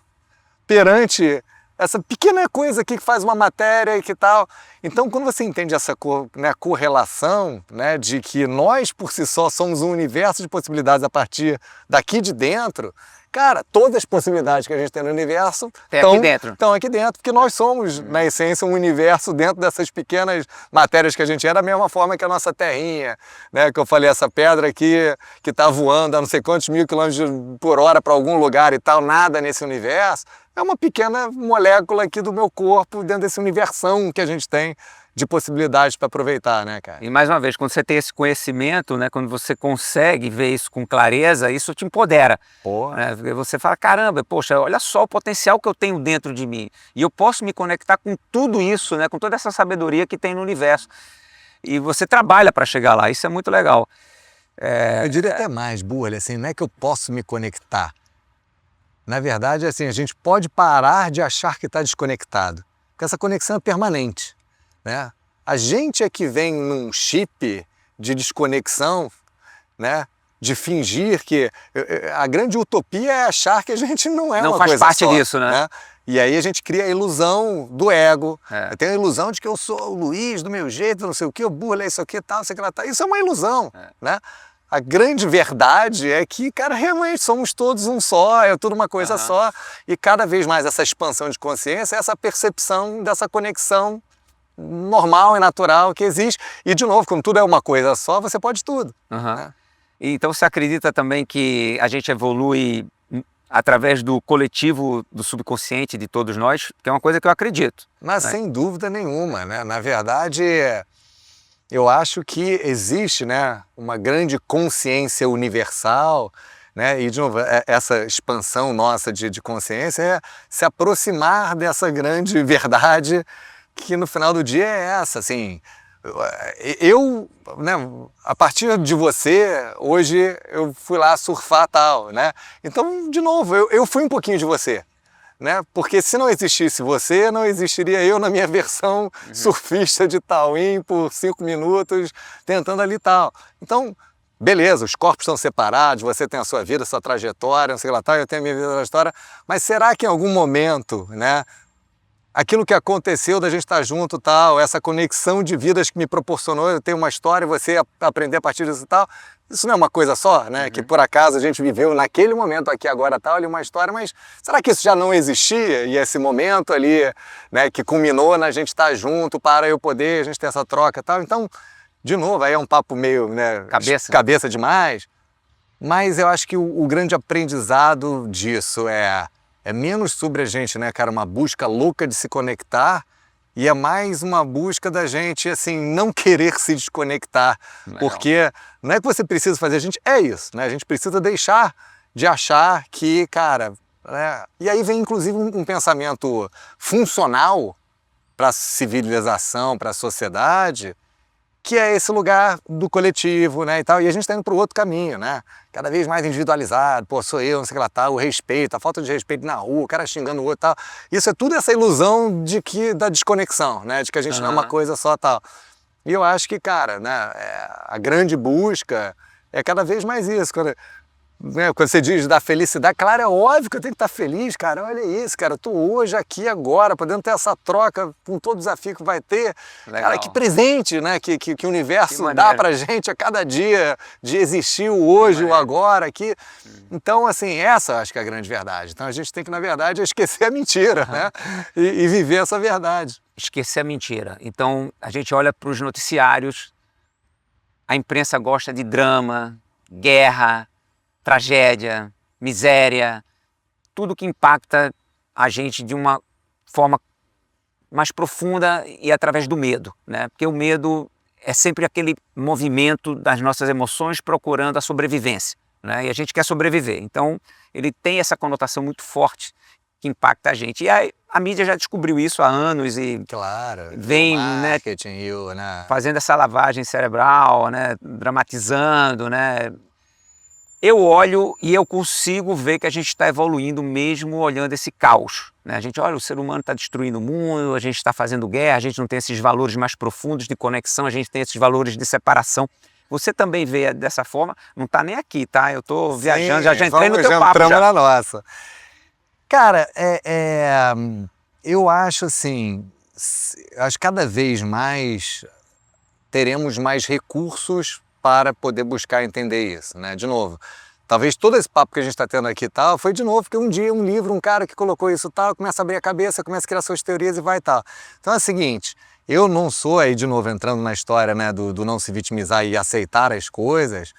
perante essa pequena coisa aqui que faz uma matéria e que tal. Então, quando você entende essa correlação, né, de que nós, por si só, somos um universo de possibilidades a partir daqui de dentro, cara, todas as possibilidades que a gente tem no universo estão aqui dentro, porque nós somos, na essência, um universo dentro dessas pequenas matérias que a gente é, da mesma forma que a nossa terrinha, né, que eu falei, essa pedra aqui que está voando a não sei quantos mil quilômetros por hora para algum lugar e tal, nada nesse universo, é uma pequena molécula aqui do meu corpo dentro desse universão que a gente tem de possibilidades para aproveitar, né, cara? E mais uma vez, quando você tem esse conhecimento, né, quando você consegue ver isso com clareza, isso te empodera. Né? Você fala, caramba, poxa, olha só o potencial que eu tenho dentro de mim. E eu posso me conectar com tudo isso, né, com toda essa sabedoria que tem no universo. E você trabalha para chegar lá, isso é muito legal. Eu diria até mais, Bolha, assim, não é que eu posso me conectar. Na verdade, assim, a gente pode parar de achar que está desconectado, porque essa conexão é permanente. Né? A gente é que vem num chip de desconexão, né? De fingir que... A grande utopia é achar que a gente não é uma coisa só. Não faz parte disso, né? E aí a gente cria a ilusão do ego. Eu tenho a ilusão de que eu sou o Luiz, do meu jeito, não sei o que, o Burla, isso aqui e tal, sei que lá, tal. Isso é uma ilusão, né? a grande verdade é que, cara, realmente somos todos um só, é tudo uma coisa só, e cada vez mais essa expansão de consciência, essa percepção dessa conexão normal e natural que existe. E, de novo, como tudo é uma coisa só, você pode tudo. Né? Então você acredita também que a gente evolui através do coletivo, do subconsciente de todos nós, que é uma coisa que eu acredito. Mas né? sem dúvida nenhuma, né? Na verdade, eu acho que existe, né, uma grande consciência universal, né? E, de novo, essa expansão nossa de consciência é se aproximar dessa grande verdade que no final do dia é essa, assim. Né, a partir de você, hoje eu fui lá surfar tal, né? Então, de novo, eu fui um pouquinho de você, né? Porque se não existisse você, não existiria eu na minha versão surfista de Tauim por 5 minutos, tentando ali tal. Então, beleza, os corpos estão separados, você tem a sua vida, a sua trajetória, não sei lá, tal, eu tenho a minha vida, a trajetória, mas será que em algum momento, né, aquilo que aconteceu da gente estar junto, tal, essa conexão de vidas que me proporcionou, eu tenho uma história e você aprender a partir disso e tal, isso não é uma coisa só, né? Que por acaso a gente viveu naquele momento aqui agora tal, ali uma história, mas será que isso já não existia? E esse momento ali, né, que culminou na gente estar junto para eu poder, a gente ter essa troca e tal. Então, de novo, aí é um papo meio, né, cabeça demais, mas eu acho que o grande aprendizado disso é menos sobre a gente, né, cara, uma busca louca de se conectar, e é mais uma busca da gente, assim, não querer se desconectar. Legal. Porque não é que você precisa fazer, a gente é isso, né? A gente precisa deixar de achar que, cara, né? E aí vem inclusive um pensamento funcional para a civilização, para a sociedade, que é esse lugar do coletivo, né, e tal, e a gente está indo para o outro caminho, né, cada vez mais individualizado, pô, sou eu, não sei o que lá, tal, o respeito, a falta de respeito na rua, o cara xingando o outro, tal, isso é tudo essa ilusão da desconexão, né, de que a gente não é uma coisa só, tal, e eu acho que, cara, né, a grande busca é cada vez mais isso, quando você diz da felicidade, claro, é óbvio que eu tenho que estar feliz, cara, olha isso, cara, eu tô hoje aqui agora, podendo ter essa troca com todo o desafio que vai ter. Legal. Cara, que presente, né, que o universo dá pra gente a cada dia de existir o hoje, o agora aqui. Então, assim, essa acho que é a grande verdade. Então a gente tem que, na verdade, esquecer a mentira, né, e viver essa verdade. Esquecer a mentira. Então, a gente olha para os noticiários, a imprensa gosta de drama, guerra, tragédia, miséria, tudo que impacta a gente de uma forma mais profunda e através do medo, né? Porque o medo é sempre aquele movimento das nossas emoções procurando a sobrevivência, né? E a gente quer sobreviver, então ele tem essa conotação muito forte que impacta a gente. E a mídia já descobriu isso há anos e vem, né, fazendo essa lavagem cerebral, né, dramatizando, né? Eu olho e eu consigo ver que a gente está evoluindo mesmo olhando esse caos, né? A gente olha, o ser humano está destruindo o mundo, a gente está fazendo guerra, a gente não tem esses valores mais profundos de conexão, a gente tem esses valores de separação. Você também vê dessa forma, não está nem aqui, tá? Eu estou viajando, já entrei no teu papo já. Na nossa. Cara, eu acho assim, acho que cada vez mais teremos mais recursos para poder buscar entender isso, né? De novo, talvez todo esse papo que a gente está tendo aqui e tal, foi de novo porque um dia um livro, um cara que colocou isso tal, começa a abrir a cabeça, começa a criar suas teorias e vai tal. Então é o seguinte, eu não sou aí de novo entrando na história, né, do não se vitimizar e aceitar as coisas.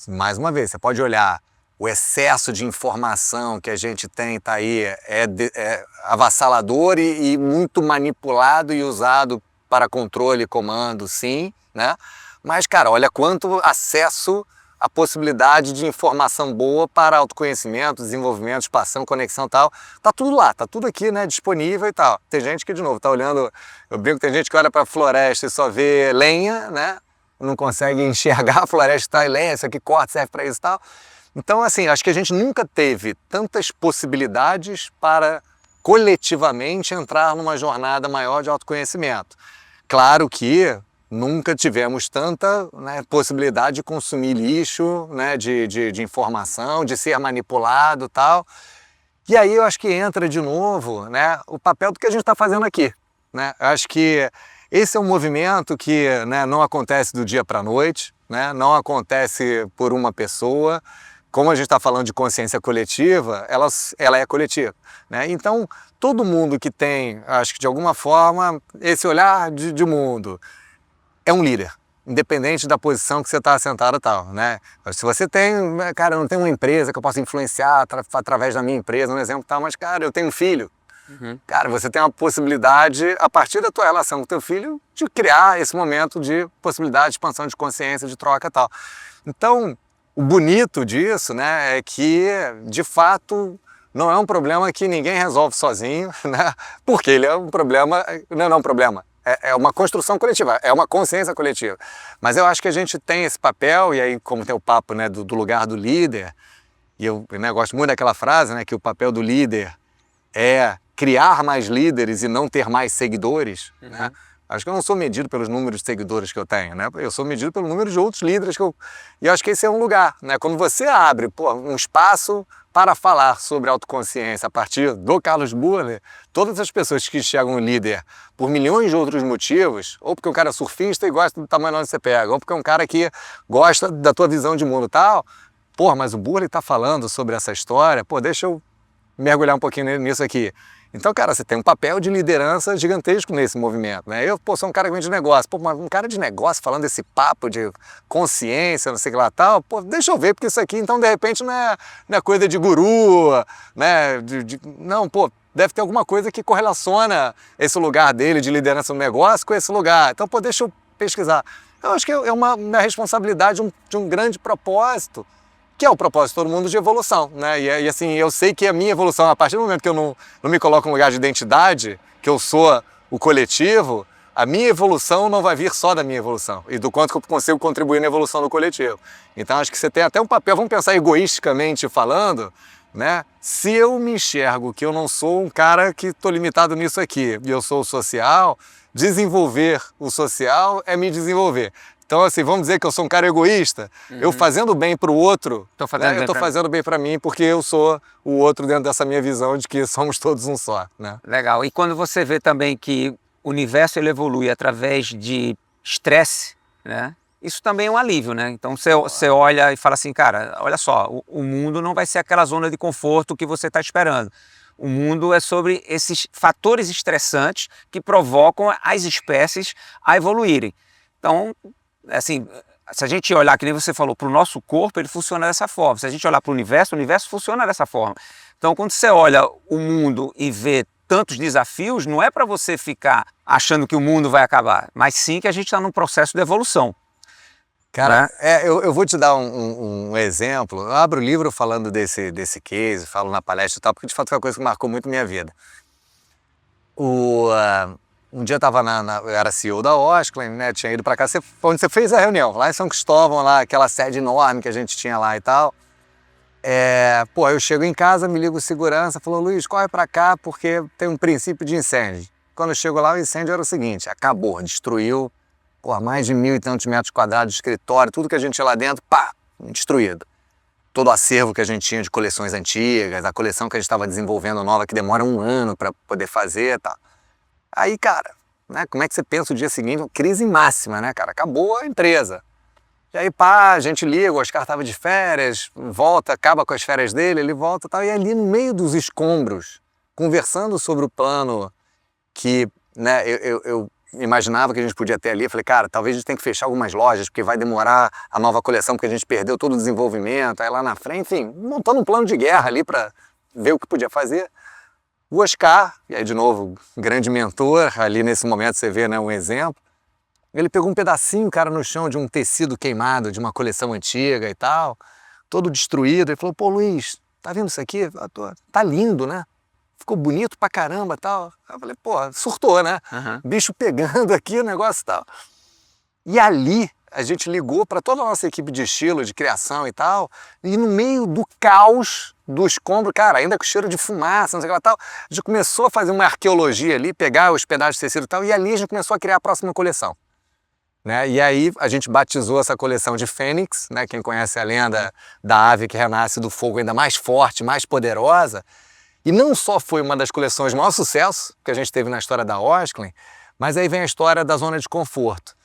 Mais uma vez, você pode olhar o excesso de informação que a gente tem, tá aí, é avassalador e muito manipulado e usado para controle e comando, sim, né? Mas, cara, olha quanto acesso à possibilidade de informação boa para autoconhecimento, desenvolvimento, expansão, conexão e tal. Tá tudo lá, tá tudo aqui, né, disponível e tal. Tem gente que, de novo, tá olhando... Eu brinco, tem gente que olha para a floresta e só vê lenha, né? Não consegue enxergar a floresta e tal, e lenha, isso aqui corta, serve para isso e tal. Então, assim, acho que a gente nunca teve tantas possibilidades para coletivamente entrar numa jornada maior de autoconhecimento. Claro que nunca tivemos tanta, né, possibilidade de consumir lixo, né, de informação, de ser manipulado e tal. E aí eu acho que entra de novo, né, o papel do que a gente está fazendo aqui, né? Eu acho que esse é um movimento que, né, não acontece do dia para a noite, né? Não acontece por uma pessoa. Como a gente está falando de consciência coletiva, ela é coletiva, né? Então, todo mundo que tem, acho que de alguma forma, esse olhar de mundo é um líder, independente da posição que você está assentado e tal, né? Se você tem, cara, eu não tenho uma empresa que eu possa influenciar através da minha empresa, um exemplo tal, mas, cara, eu tenho um filho. Cara, você tem uma possibilidade, a partir da tua relação com o teu filho, de criar esse momento de possibilidade de expansão de consciência, de troca e tal. Então, o bonito disso, né, é que, de fato, não é um problema que ninguém resolve sozinho, né? Porque ele é um problema, não é um problema, é uma construção coletiva, é uma consciência coletiva. Mas eu acho que a gente tem esse papel, e aí como tem o papo, né, do lugar do líder, e eu, né, gosto muito daquela frase, né, que o papel do líder é criar mais líderes e não ter mais seguidores, né? Acho que eu não sou medido pelos números de seguidores que eu tenho, né? Eu sou medido pelo número de outros líderes que eu... E eu acho que esse é um lugar, né? Quando você abre, um espaço para falar sobre autoconsciência a partir do Carlos Burler, todas as pessoas que enxergam o líder por milhões de outros motivos, ou porque o cara é surfista e gosta do tamanho onde você pega, ou porque é um cara que gosta da tua visão de mundo e tal, mas o Burler está falando sobre essa história, deixa eu mergulhar um pouquinho nisso aqui. Então, cara, você tem um papel de liderança gigantesco nesse movimento, né? Eu, sou um cara que vem de negócio. Mas um cara de negócio falando desse papo de consciência, não sei o que lá tal, deixa eu ver, porque isso aqui, então, de repente, não é coisa de guru, né? Não, deve ter alguma coisa que correlaciona esse lugar dele de liderança no negócio com esse lugar. Então, deixa eu pesquisar. Eu acho que é uma responsabilidade de um grande propósito, que é o propósito de todo mundo de evolução, né? E assim, eu sei que a minha evolução, a partir do momento que eu não me coloco no lugar de identidade, que eu sou o coletivo, a minha evolução não vai vir só da minha evolução e do quanto que eu consigo contribuir na evolução do coletivo. Então acho que você tem até um papel, vamos pensar egoisticamente falando, né? Se eu me enxergo que eu não sou um cara que estou limitado nisso aqui e eu sou o social, desenvolver o social é me desenvolver. Então, assim, vamos dizer que eu sou um cara egoísta, eu fazendo bem para o outro, eu estou fazendo bem para mim porque eu sou o outro dentro dessa minha visão de que somos todos um só, né? Legal. E quando você vê também que o universo ele evolui através de estresse, né? Isso também é um alívio, né? Então você olha e fala assim, cara, olha só, o mundo não vai ser aquela zona de conforto que você está esperando. O mundo é sobre esses fatores estressantes que provocam as espécies a evoluírem. Então, assim, se a gente olhar, que nem você falou, para o nosso corpo, ele funciona dessa forma. Se a gente olhar para o universo funciona dessa forma. Então, quando você olha o mundo e vê tantos desafios, não é para você ficar achando que o mundo vai acabar, mas sim que a gente está num processo de evolução. Cara, eu vou te dar um exemplo. Eu abro o livro falando desse case, falo na palestra e tal, porque de fato foi uma coisa que marcou muito minha vida. Um dia eu estava eu era CEO da Osklen, né? Tinha ido para cá, onde você fez a reunião, lá em São Cristóvão, lá, aquela sede enorme que a gente tinha lá e tal. Eu chego em casa, me ligo o segurança, falou, Luiz, corre para cá porque tem um princípio de incêndio. Quando eu chego lá, o incêndio era o seguinte, acabou, destruiu, mais de 1.000 e tantos metros quadrados de escritório, tudo que a gente tinha lá dentro, destruído. Todo o acervo que a gente tinha de coleções antigas, a coleção que a gente estava desenvolvendo nova, que demora 1 ano para poder fazer e tal. Aí, cara, né, como é que você pensa o dia seguinte? Crise máxima, né, cara? Acabou a empresa. E aí, a gente liga, o Oscar estava de férias, volta, acaba com as férias dele, ele volta e tal. E ali no meio dos escombros, conversando sobre o plano que, né, eu imaginava que a gente podia ter ali, eu falei, cara, talvez a gente tenha que fechar algumas lojas, porque vai demorar a nova coleção, porque a gente perdeu todo o desenvolvimento. Aí lá na frente, enfim, montando um plano de guerra ali para ver o que podia fazer. O Oscar, e aí de novo, grande mentor, ali nesse momento você vê, né, um exemplo, ele pegou um pedacinho, cara, no chão de um tecido queimado, de uma coleção antiga e tal, todo destruído, ele falou, Luiz, tá vendo isso aqui? Tá lindo, né? Ficou bonito pra caramba e tal. Eu falei, surtou, né? Bicho pegando aqui o negócio e tal. E ali, a gente ligou para toda a nossa equipe de estilo, de criação e tal, e no meio do caos do escombro, cara, ainda com cheiro de fumaça, não sei o que lá, tal, a gente começou a fazer uma arqueologia ali, pegar os pedaços de tecido e tal, e ali a gente começou a criar a próxima coleção. Né? E aí a gente batizou essa coleção de Fênix, né? Quem conhece a lenda da ave que renasce do fogo ainda mais forte, mais poderosa, e não só foi uma das coleções de maior sucesso que a gente teve na história da Osklen, mas aí vem a história da zona de conforto.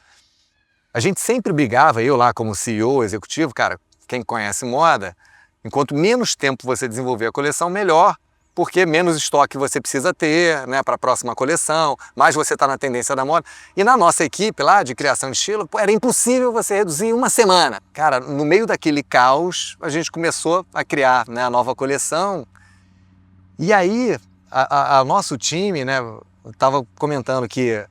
a gente sempre brigava, eu lá como CEO, executivo, cara, quem conhece moda, enquanto menos tempo você desenvolver a coleção, melhor, porque menos estoque você precisa ter, né, para a próxima coleção, mais você está na tendência da moda. E na nossa equipe lá de criação de estilo, pô, era impossível você reduzir em uma semana. Cara, no meio daquele caos, a gente começou a criar, né, a nova coleção. E aí, a nosso time, né, eu estava comentando que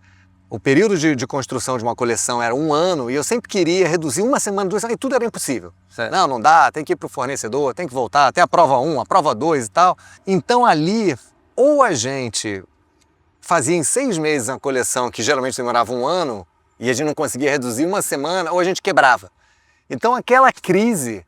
o período de construção de uma coleção era 1 ano e eu sempre queria reduzir uma semana, 2 semanas, e tudo era impossível. Certo. Não dá, tem que ir para o fornecedor, tem que voltar, até a prova 1, a prova 2 e tal. Então ali, ou a gente fazia em 6 meses uma coleção que geralmente demorava 1 ano e a gente não conseguia reduzir uma semana, ou a gente quebrava. Então aquela crise,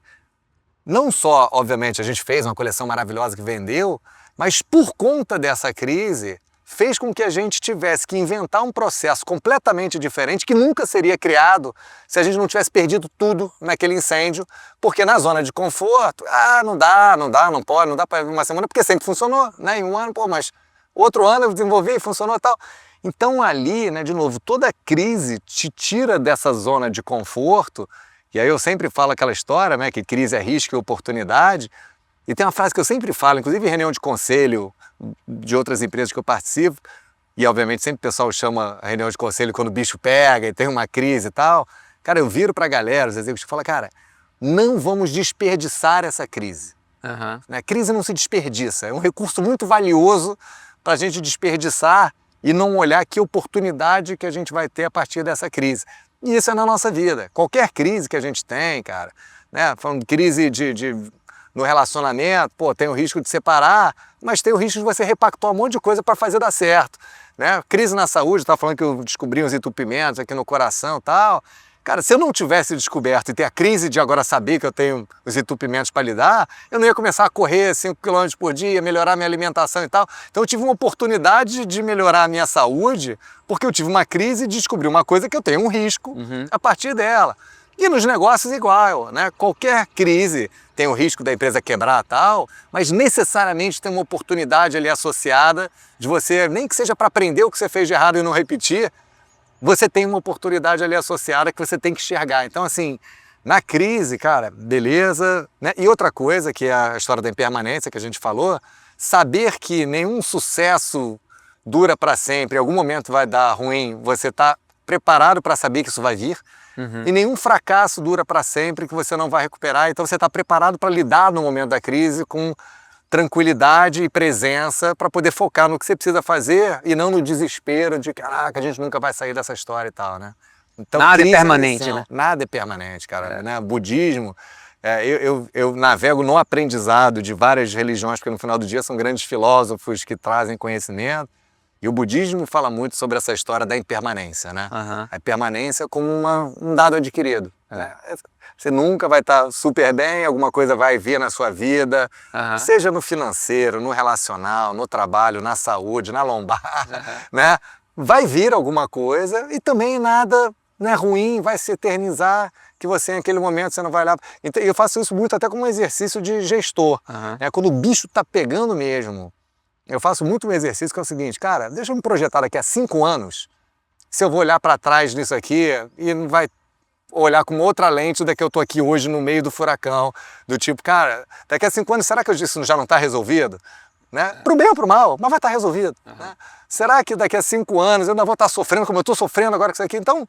não só, obviamente, a gente fez uma coleção maravilhosa que vendeu, mas por conta dessa crise, fez com que a gente tivesse que inventar um processo completamente diferente que nunca seria criado se a gente não tivesse perdido tudo naquele incêndio, porque na zona de conforto, não dá, não pode, não dá para uma semana, porque sempre funcionou, né? Em 1 ano, pô, mas outro ano eu desenvolvi e funcionou e tal. Então ali, né, de novo, toda crise te tira dessa zona de conforto, e aí eu sempre falo aquela história, né, que crise é risco e oportunidade, e tem uma frase que eu sempre falo, inclusive em reunião de conselho de outras empresas que eu participo, e obviamente sempre o pessoal chama a reunião de conselho quando o bicho pega e tem uma crise e tal. Cara, eu viro pra galera, os executivos, e falo, cara, não vamos desperdiçar essa crise. Né? Crise não se desperdiça, é um recurso muito valioso para a gente desperdiçar e não olhar que oportunidade que a gente vai ter a partir dessa crise. E isso é na nossa vida. Qualquer crise que a gente tem, cara, né? Falando de crise no relacionamento, pô, tem o risco de separar, mas tem o risco de você repactuar um monte de coisa para fazer dar certo, né? Crise na saúde, tá falando que eu descobri uns entupimentos aqui no coração e tal. Cara, se eu não tivesse descoberto e ter a crise de agora saber que eu tenho os entupimentos para lidar, eu não ia começar a correr 5 km por dia, melhorar minha alimentação e tal. Então eu tive uma oportunidade de melhorar a minha saúde, porque eu tive uma crise e descobri uma coisa que eu tenho um risco a partir dela. E nos negócios igual, né? Qualquer crise tem o risco da empresa quebrar e tal, mas necessariamente tem uma oportunidade ali associada de você, nem que seja para aprender o que você fez de errado e não repetir, você tem uma oportunidade ali associada que você tem que enxergar. Então, assim, na crise, cara, beleza, né? E outra coisa, que é a história da impermanência que a gente falou, saber que nenhum sucesso dura para sempre, em algum momento vai dar ruim, você está preparado para saber que isso vai vir. E nenhum fracasso dura para sempre que você não vai recuperar, então você está preparado para lidar no momento da crise com tranquilidade e presença para poder focar no que você precisa fazer e não no desespero de caraca, a gente nunca vai sair dessa história e tal, né? Então, Nada é crise permanente, lição, né? Nada é permanente, cara. Né? Budismo, eu navego no aprendizado de várias religiões, porque no final do dia são grandes filósofos que trazem conhecimento. E o budismo fala muito sobre essa história da impermanência, né? A impermanência como um dado adquirido. Né? Você nunca vai estar super bem, alguma coisa vai vir na sua vida, seja no financeiro, no relacional, no trabalho, na saúde, na lombar, né? Vai vir alguma coisa e também nada, né, ruim vai se eternizar, que você naquele momento você não vai olhar. Então, eu faço isso muito até como um exercício de gestor. Né? Quando o bicho está pegando mesmo, eu faço muito um exercício que é o seguinte, cara, deixa eu me projetar daqui a 5 anos, se eu vou olhar para trás nisso aqui e não vai olhar com outra lente da que eu tô aqui hoje no meio do furacão, do tipo, cara, daqui a 5 anos, será que isso já não está resolvido? Né? Pro bem ou pro mal, mas vai estar resolvido. Né? Será que daqui a 5 anos eu ainda vou estar sofrendo como eu estou sofrendo agora com isso aqui? Então,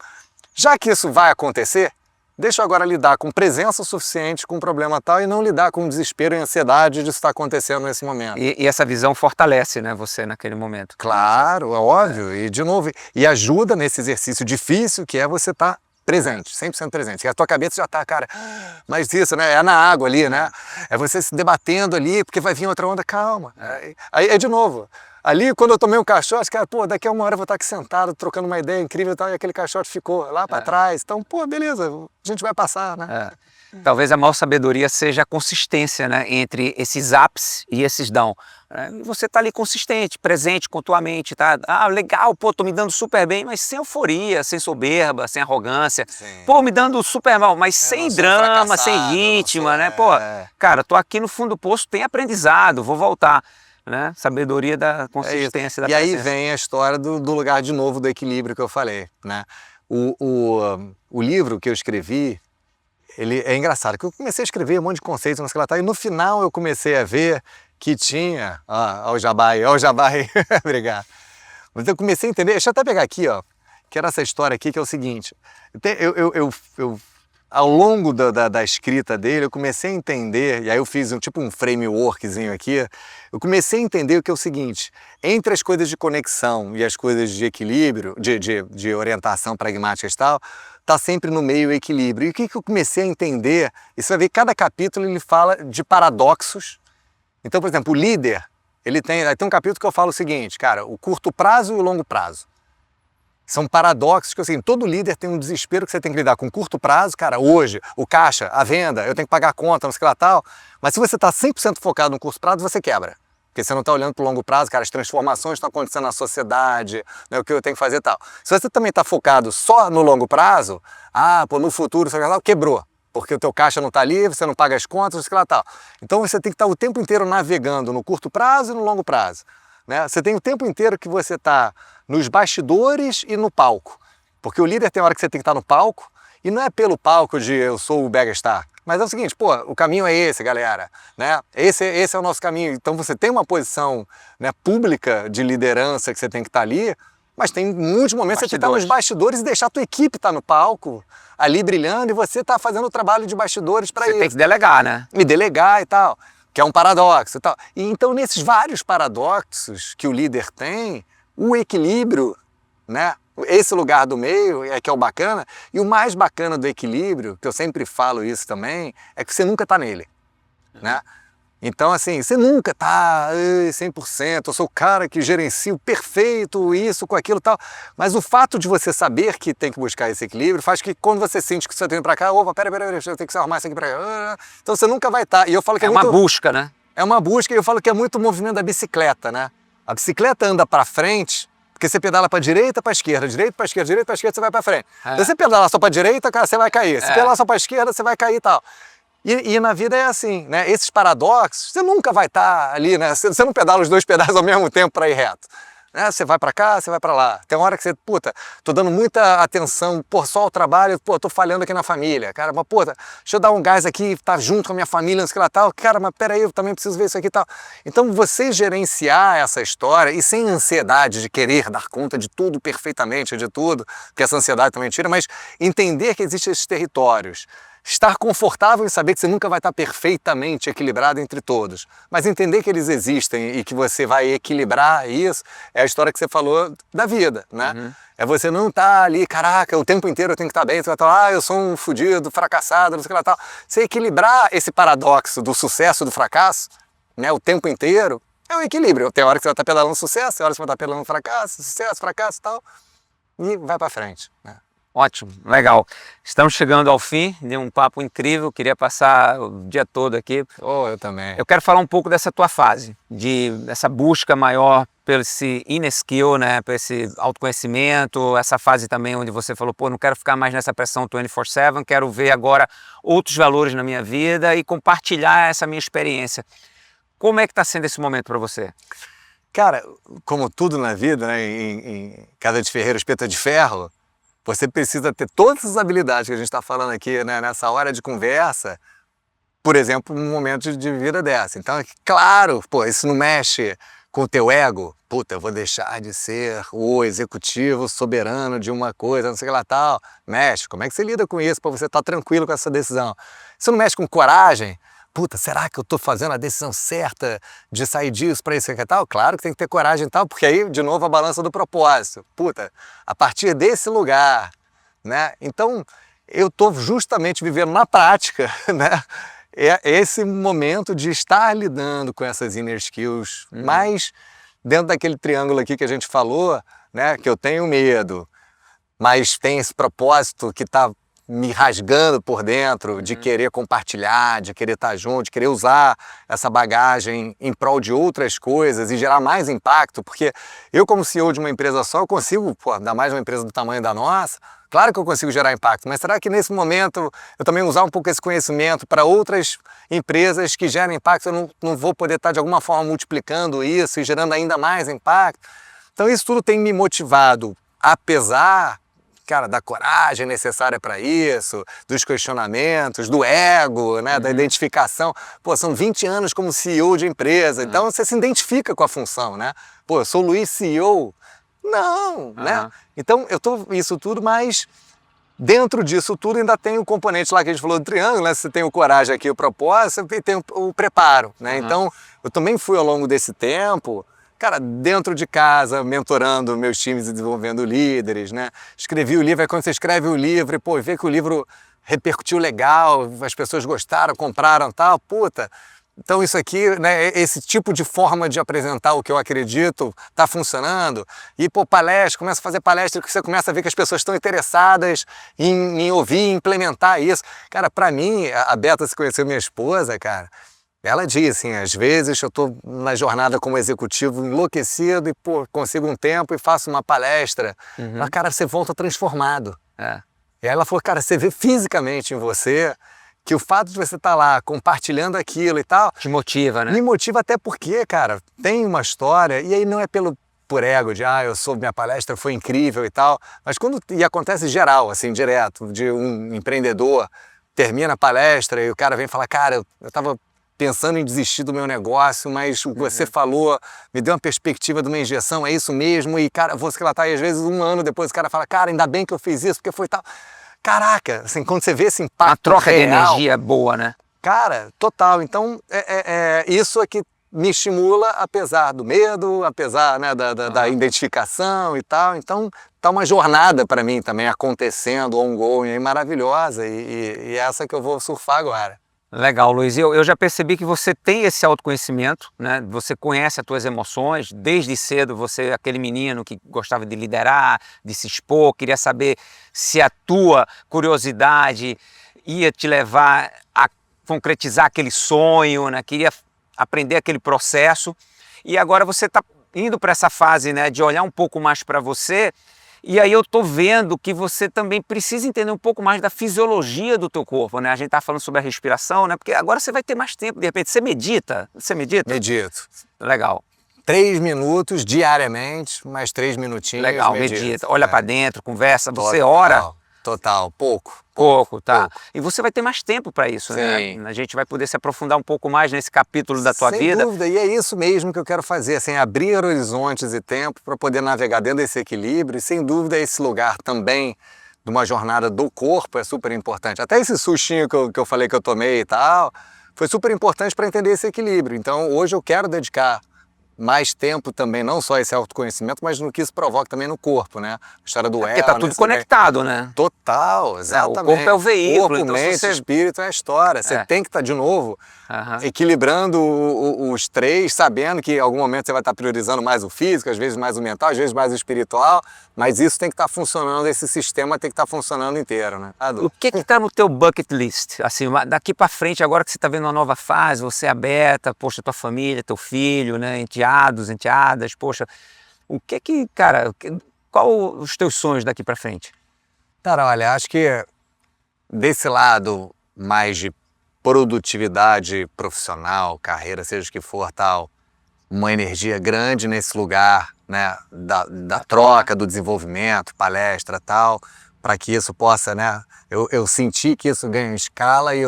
já que isso vai acontecer, deixa eu agora lidar com presença suficiente com um problema tal e não lidar com desespero e ansiedade de isso estar acontecendo nesse momento. E essa visão fortalece, né, você naquele momento. Claro, é óbvio. E de novo, e ajuda nesse exercício difícil que é você estar presente, 100% presente. E a tua cabeça já está, cara, mas isso, né, é na água ali, né? É você se debatendo ali, porque vai vir outra onda, calma. Aí é de novo. Ali, quando eu tomei um caixote, cara, pô, daqui a 1 hora eu vou estar aqui sentado, trocando uma ideia incrível e tal, e aquele caixote ficou lá para trás. Então, pô, beleza, a gente vai passar, né? Talvez a maior sabedoria seja a consistência, né, entre esses ups e esses down. Você tá ali consistente, presente com tua mente, tá? Ah, legal, pô, tô me dando super bem, mas sem euforia, sem soberba, sem arrogância. Sim. Pô, me dando super mal, mas sem não sou drama, sem fracassado, vítima, não sou- né? Pô, cara, tô aqui no fundo do poço, tem aprendizado, vou voltar. Né? Sabedoria da consistência, da E aí presença. vem a história do lugar de novo do equilíbrio que eu falei, né? o livro que eu escrevi, ele é engraçado, que eu comecei a escrever um monte de conceitos, não sei lá, e no final eu comecei a ver que tinha... Ó o jabá aí, obrigado. Mas eu comecei a entender, deixa eu até pegar aqui, ó, que era essa história aqui, que é o seguinte, ao longo da escrita dele, eu comecei a entender, e aí eu fiz tipo um frameworkzinho aqui, eu comecei a entender o que é o seguinte, entre as coisas de conexão e as coisas de equilíbrio, de orientação pragmática e tal, está sempre no meio o equilíbrio. E o que eu comecei a entender, e você vai ver, cada capítulo ele fala de paradoxos. Então, por exemplo, o líder, ele tem um capítulo que eu falo o seguinte, cara, o curto prazo e o longo prazo. São paradoxos que, assim, todo líder tem um desespero que você tem que lidar com curto prazo, cara, hoje, o caixa, a venda, eu tenho que pagar a conta, não sei o que lá tal. Mas se você está 100% focado no curto prazo, você quebra. Porque você não está olhando para o longo prazo, cara, as transformações estão acontecendo na sociedade, né, o que eu tenho que fazer e tal. Se você também está focado só no longo prazo, no futuro, sei lá, quebrou. Porque o teu caixa não está ali, você não paga as contas, não sei o que lá tal. Então você tem que estar o tempo inteiro navegando no curto prazo e no longo prazo. Né? Você tem o tempo inteiro que você está nos bastidores e no palco. Porque o líder tem hora que você tem que estar no palco, e não é pelo palco de eu sou o megastar. Mas é o seguinte, pô, o caminho é esse, galera, né? Esse é o nosso caminho. Então você tem uma posição, né, pública de liderança que você tem que estar ali, mas tem muitos momentos que você tem que estar nos bastidores e deixar a tua equipe estar no palco, ali brilhando, e você está fazendo o trabalho de bastidores para isso. Você tem que delegar, né? E delegar e tal, que é um paradoxo e tal. E então, nesses vários paradoxos que o líder tem, o equilíbrio, né? Esse lugar do meio é que é o bacana, e o mais bacana do equilíbrio, que eu sempre falo isso também, é que você nunca está nele, né? Então, assim, você nunca está 100%, eu sou o cara que gerencio perfeito isso, com aquilo e tal, mas o fato de você saber que tem que buscar esse equilíbrio faz que quando você sente que você tem que ir para cá, opa, pera, eu tenho que arrumar isso aqui para cá, então você nunca vai estar. E eu falo que é uma busca, né? É uma busca, e eu falo que é muito o movimento da bicicleta, né? A bicicleta anda para frente, porque você pedala para direita, para esquerda, direita para esquerda, direita para esquerda, você vai para frente. Se você pedalar só para direita, cara, você vai cair. Se pedalar só para esquerda, você vai cair e tal. E na vida é assim, né? Esses paradoxos, você nunca vai estar ali, né? Você não pedala os dois pedais ao mesmo tempo para ir reto. Né? Você vai para cá, você vai para lá. Tem uma hora que você, puta, tô dando muita atenção, só ao trabalho, tô falhando aqui na família. Cara, mas puta, deixa eu dar um gás aqui, tá junto com a minha família, não sei o que lá tal. Cara, mas peraí, eu também preciso ver isso aqui e tal. Então você gerenciar essa história e sem ansiedade de querer dar conta de tudo perfeitamente, de tudo, que essa ansiedade também tira, mas entender que existem esses territórios. Estar confortável em saber que você nunca vai estar perfeitamente equilibrado entre todos, mas entender que eles existem e que você vai equilibrar isso, é a história que você falou da vida, né? Uhum. É você não estar ali, caraca, o tempo inteiro eu tenho que estar bem, você vai estar, eu sou um fudido, fracassado, não sei o que lá, tal. Você equilibrar esse paradoxo do sucesso e do fracasso, né, o tempo inteiro, é o equilíbrio. Tem hora que você vai estar pedalando sucesso, tem hora que você vai estar pedalando fracasso, sucesso, fracasso e tal, e vai para frente, né? Ótimo, legal. Estamos chegando ao fim de um papo incrível, queria passar o dia todo aqui. Eu também. Eu quero falar um pouco dessa tua fase, dessa busca maior pelo esse inner skill, né, por esse autoconhecimento, essa fase também onde você falou, pô, não quero ficar mais nessa pressão 24/7, quero ver agora outros valores na minha vida e compartilhar essa minha experiência. Como é que está sendo esse momento para você? Cara, como tudo na vida, né, em casa de ferreiro, espeta de ferro, você precisa ter todas as habilidades que a gente está falando aqui, né, nessa hora de conversa, por exemplo, num momento de vida dessa. Então, claro, pô, isso não mexe com o teu ego. Puta, eu vou deixar de ser o executivo soberano de uma coisa, não sei o que lá tal. Mexe. Como é que você lida com isso para você estar tranquilo com essa decisão? Isso não mexe com coragem? Puta, será que eu estou fazendo a decisão certa de sair disso para isso e tal? Claro que tem que ter coragem e tal, porque aí, de novo, a balança do propósito. Puta, a partir desse lugar, né? Então, eu estou justamente vivendo na prática, né? É esse momento de estar lidando com essas inner skills, mas dentro daquele triângulo aqui que a gente falou, né? Que eu tenho medo, mas tem esse propósito que está me rasgando por dentro, de querer compartilhar, de querer estar junto, de querer usar essa bagagem em prol de outras coisas e gerar mais impacto, porque eu, como CEO de uma empresa só, eu consigo, pô, ainda mais uma empresa do tamanho da nossa, claro que eu consigo gerar impacto, mas será que nesse momento eu também usar um pouco esse conhecimento para outras empresas que geram impacto, eu não vou poder estar de alguma forma multiplicando isso e gerando ainda mais impacto? Então isso tudo tem me motivado, apesar cara, da coragem necessária para isso, dos questionamentos, do ego, né, da identificação. Pô, são 20 anos como CEO de empresa, então você se identifica com a função, né? Pô, eu sou o Luiz CEO. Não, né? Então eu tô isso tudo, mas dentro disso tudo ainda tem o componente lá que a gente falou do triângulo, né? Você tem o coragem aqui, o propósito, e tem o preparo, né? Então eu também fui ao longo desse tempo, cara, dentro de casa, mentorando meus times e desenvolvendo líderes, né? Escrevi o livro, aí quando você escreve o livro e, pô, vê que o livro repercutiu legal, as pessoas gostaram, compraram, tal, puta. Então isso aqui, né, esse tipo de forma de apresentar o que eu acredito está funcionando. E pô, palestra, começa a fazer palestra que você começa a ver que as pessoas estão interessadas em ouvir e implementar isso. Cara, para mim, a Beta se conheceu minha esposa, cara. Ela diz assim, às vezes eu estou na jornada como executivo enlouquecido e pô, consigo um tempo e faço uma palestra. Mas, cara, você volta transformado. E aí ela falou, cara, você vê fisicamente em você que o fato de você estar lá compartilhando aquilo e tal... Te motiva, né? Me motiva até porque, cara, tem uma história, e aí não é por ego de, minha palestra foi incrível e tal, mas e acontece geral, assim, direto, de um empreendedor termina a palestra e o cara vem falar, cara, eu tava pensando em desistir do meu negócio, mas o que você falou me deu uma perspectiva de uma injeção, é isso mesmo, e cara, você que lá tá, e às vezes um ano depois o cara fala, cara, ainda bem que eu fiz isso, porque foi tal... Caraca, assim, quando você vê esse impacto Uma troca real, de energia boa, né? Cara, total. Então, isso é que me estimula, apesar do medo, apesar, né, da identificação e tal. Então, tá uma jornada para mim também acontecendo, ongoing, aí, maravilhosa. E essa que eu vou surfar agora. Legal, Luiz. Eu já percebi que você tem esse autoconhecimento, né? Você conhece as tuas emoções. Desde cedo você é aquele menino que gostava de liderar, de se expor, queria saber se a tua curiosidade ia te levar a concretizar aquele sonho, né? Queria aprender aquele processo. E agora você está indo para essa fase, né, de olhar um pouco mais para você. E aí eu tô vendo que você também precisa entender um pouco mais da fisiologia do teu corpo, né? A gente tá falando sobre a respiração, né? Porque agora você vai ter mais tempo, de repente. Você medita? Você medita? Medito. Legal. 3 minutos diariamente, mais 3 minutinhos. Legal, medita. Olha para dentro, conversa, você ora. Total, pouco. Pouco, tá. Pouco. E você vai ter mais tempo para isso, Sim. né? A gente vai poder se aprofundar um pouco mais nesse capítulo da tua vida. Sem dúvida, e é isso mesmo que eu quero fazer, assim, abrir horizontes e tempo para poder navegar dentro desse equilíbrio, e sem dúvida esse lugar também de uma jornada do corpo é super importante. Até esse sustinho que eu falei que eu tomei e tal, foi super importante para entender esse equilíbrio. Então hoje eu quero dedicar mais tempo também, não só esse autoconhecimento, mas no que isso provoca também no corpo, né? A história do Porque tá tudo conectado, né? Total, exatamente. O corpo é o veículo. Corpo, então, mente, espírito é a história. Você tem que estar, de novo, equilibrando os três, sabendo que em algum momento você vai estar priorizando mais o físico, às vezes mais o mental, às vezes mais o espiritual, mas isso tem que estar funcionando, esse sistema tem que estar funcionando inteiro, né? O que está no teu bucket list? Assim, daqui para frente, agora que você está vendo uma nova fase, você é aberta, poxa, tua família, teu filho, né, enteados, enteadas, poxa, cara, qual os teus sonhos daqui para frente? Cara, olha, acho que desse lado mais de produtividade profissional, carreira, seja o que for, tal, uma energia grande nesse lugar, né, da troca, do desenvolvimento, palestra, tal, para que isso possa, né, eu senti que isso ganha escala e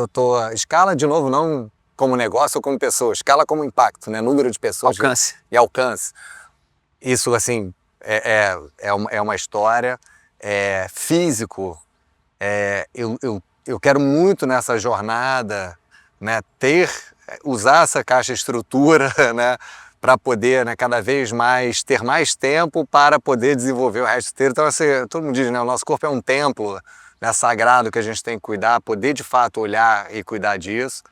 escala de novo não como negócio ou como pessoa, escala como impacto, né, número de pessoas. Alcance. E alcance. Isso, assim, é uma história, físico, eu quero muito nessa jornada, né, usar essa caixa estrutura, né, para poder, né, cada vez mais ter mais tempo para poder desenvolver o resto inteiro. Então, assim, todo mundo diz, né, o nosso corpo é um templo, né, sagrado que a gente tem que cuidar, poder de fato olhar e cuidar disso.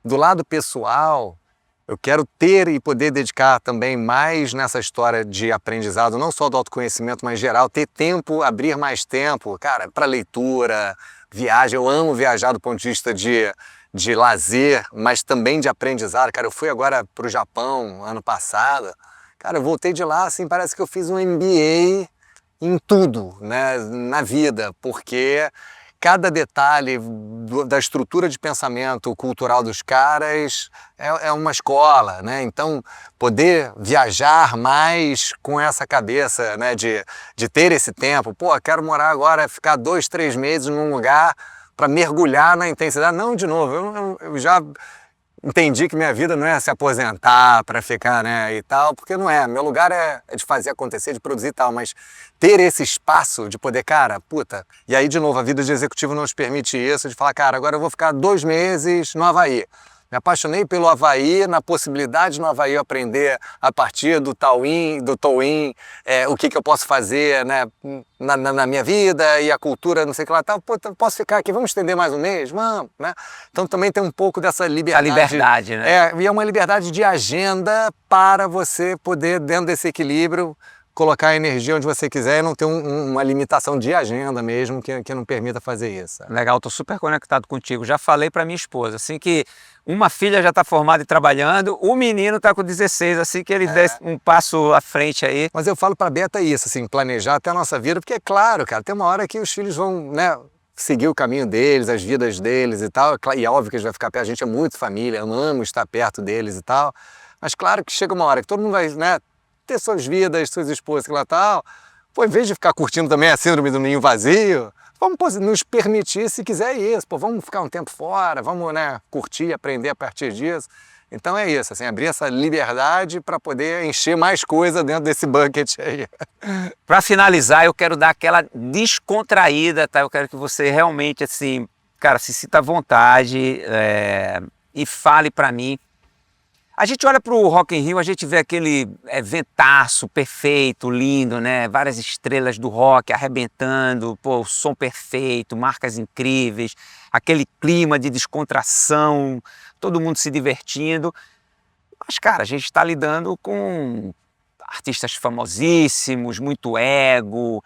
Do lado pessoal, eu quero ter e poder dedicar também mais nessa história de aprendizado, não só do autoconhecimento, mas em geral, ter tempo, abrir mais tempo, cara, para leitura, viagem. Eu amo viajar do ponto de vista de lazer, mas também de aprendizado. Cara, eu fui agora para o Japão ano passado. Cara, eu voltei de lá, assim, parece que eu fiz um MBA em tudo, né, na vida, porque, cada detalhe da estrutura de pensamento cultural dos caras é uma escola, né? Então, poder viajar mais com essa cabeça, né? De ter esse tempo. Pô, quero morar agora, ficar 2, 3 meses num lugar para mergulhar na intensidade. Não, de novo, eu já entendi que minha vida não é se aposentar para ficar, né, e tal, porque não é. Meu lugar é de fazer acontecer, de produzir e tal, mas ter esse espaço de poder, cara, puta. E aí, de novo, a vida de executivo nos permite isso, de falar, cara, agora eu vou ficar 2 meses no Havaí. Me apaixonei pelo Havaí, na possibilidade no Havaí eu aprender a partir do Tauin, o que eu posso fazer, né, na minha vida e a cultura, não sei o que lá, tá, pô, posso ficar aqui, vamos estender mais um mês? Vamos, né? Então também tem um pouco dessa liberdade. A liberdade, né? E é uma liberdade de agenda para você poder, dentro desse equilíbrio, colocar a energia onde você quiser e não ter uma limitação de agenda mesmo que não permita fazer isso. Legal, tô super conectado contigo. Já falei para minha esposa, assim que uma filha já está formada e trabalhando, o menino está com 16, assim que ele der um passo à frente aí. Mas eu falo para a Beta isso, assim, planejar até a nossa vida, porque é claro, cara, tem uma hora que os filhos vão, né, seguir o caminho deles, as vidas deles e tal, e é óbvio que a gente vai ficar perto, a gente é muito família, amamos estar perto deles e tal, mas claro que chega uma hora que todo mundo vai, né, ter suas vidas, suas esposas, que lá tal. Pô, em vez de ficar curtindo também a síndrome do ninho vazio, vamos nos permitir, se quiser, isso. Pô, vamos ficar um tempo fora, vamos, né, curtir, aprender a partir disso. Então é isso, assim, abrir essa liberdade para poder encher mais coisa dentro desse bucket aí. Para finalizar, eu quero dar aquela descontraída, tá? Eu quero que você realmente, assim, cara, se sinta à vontade e fale para mim. A gente olha para o Rock in Rio, a gente vê aquele ventaço perfeito, lindo, né? Várias estrelas do rock arrebentando, pô, o som perfeito, marcas incríveis, aquele clima de descontração, todo mundo se divertindo. Mas, cara, a gente está lidando com artistas famosíssimos, muito ego,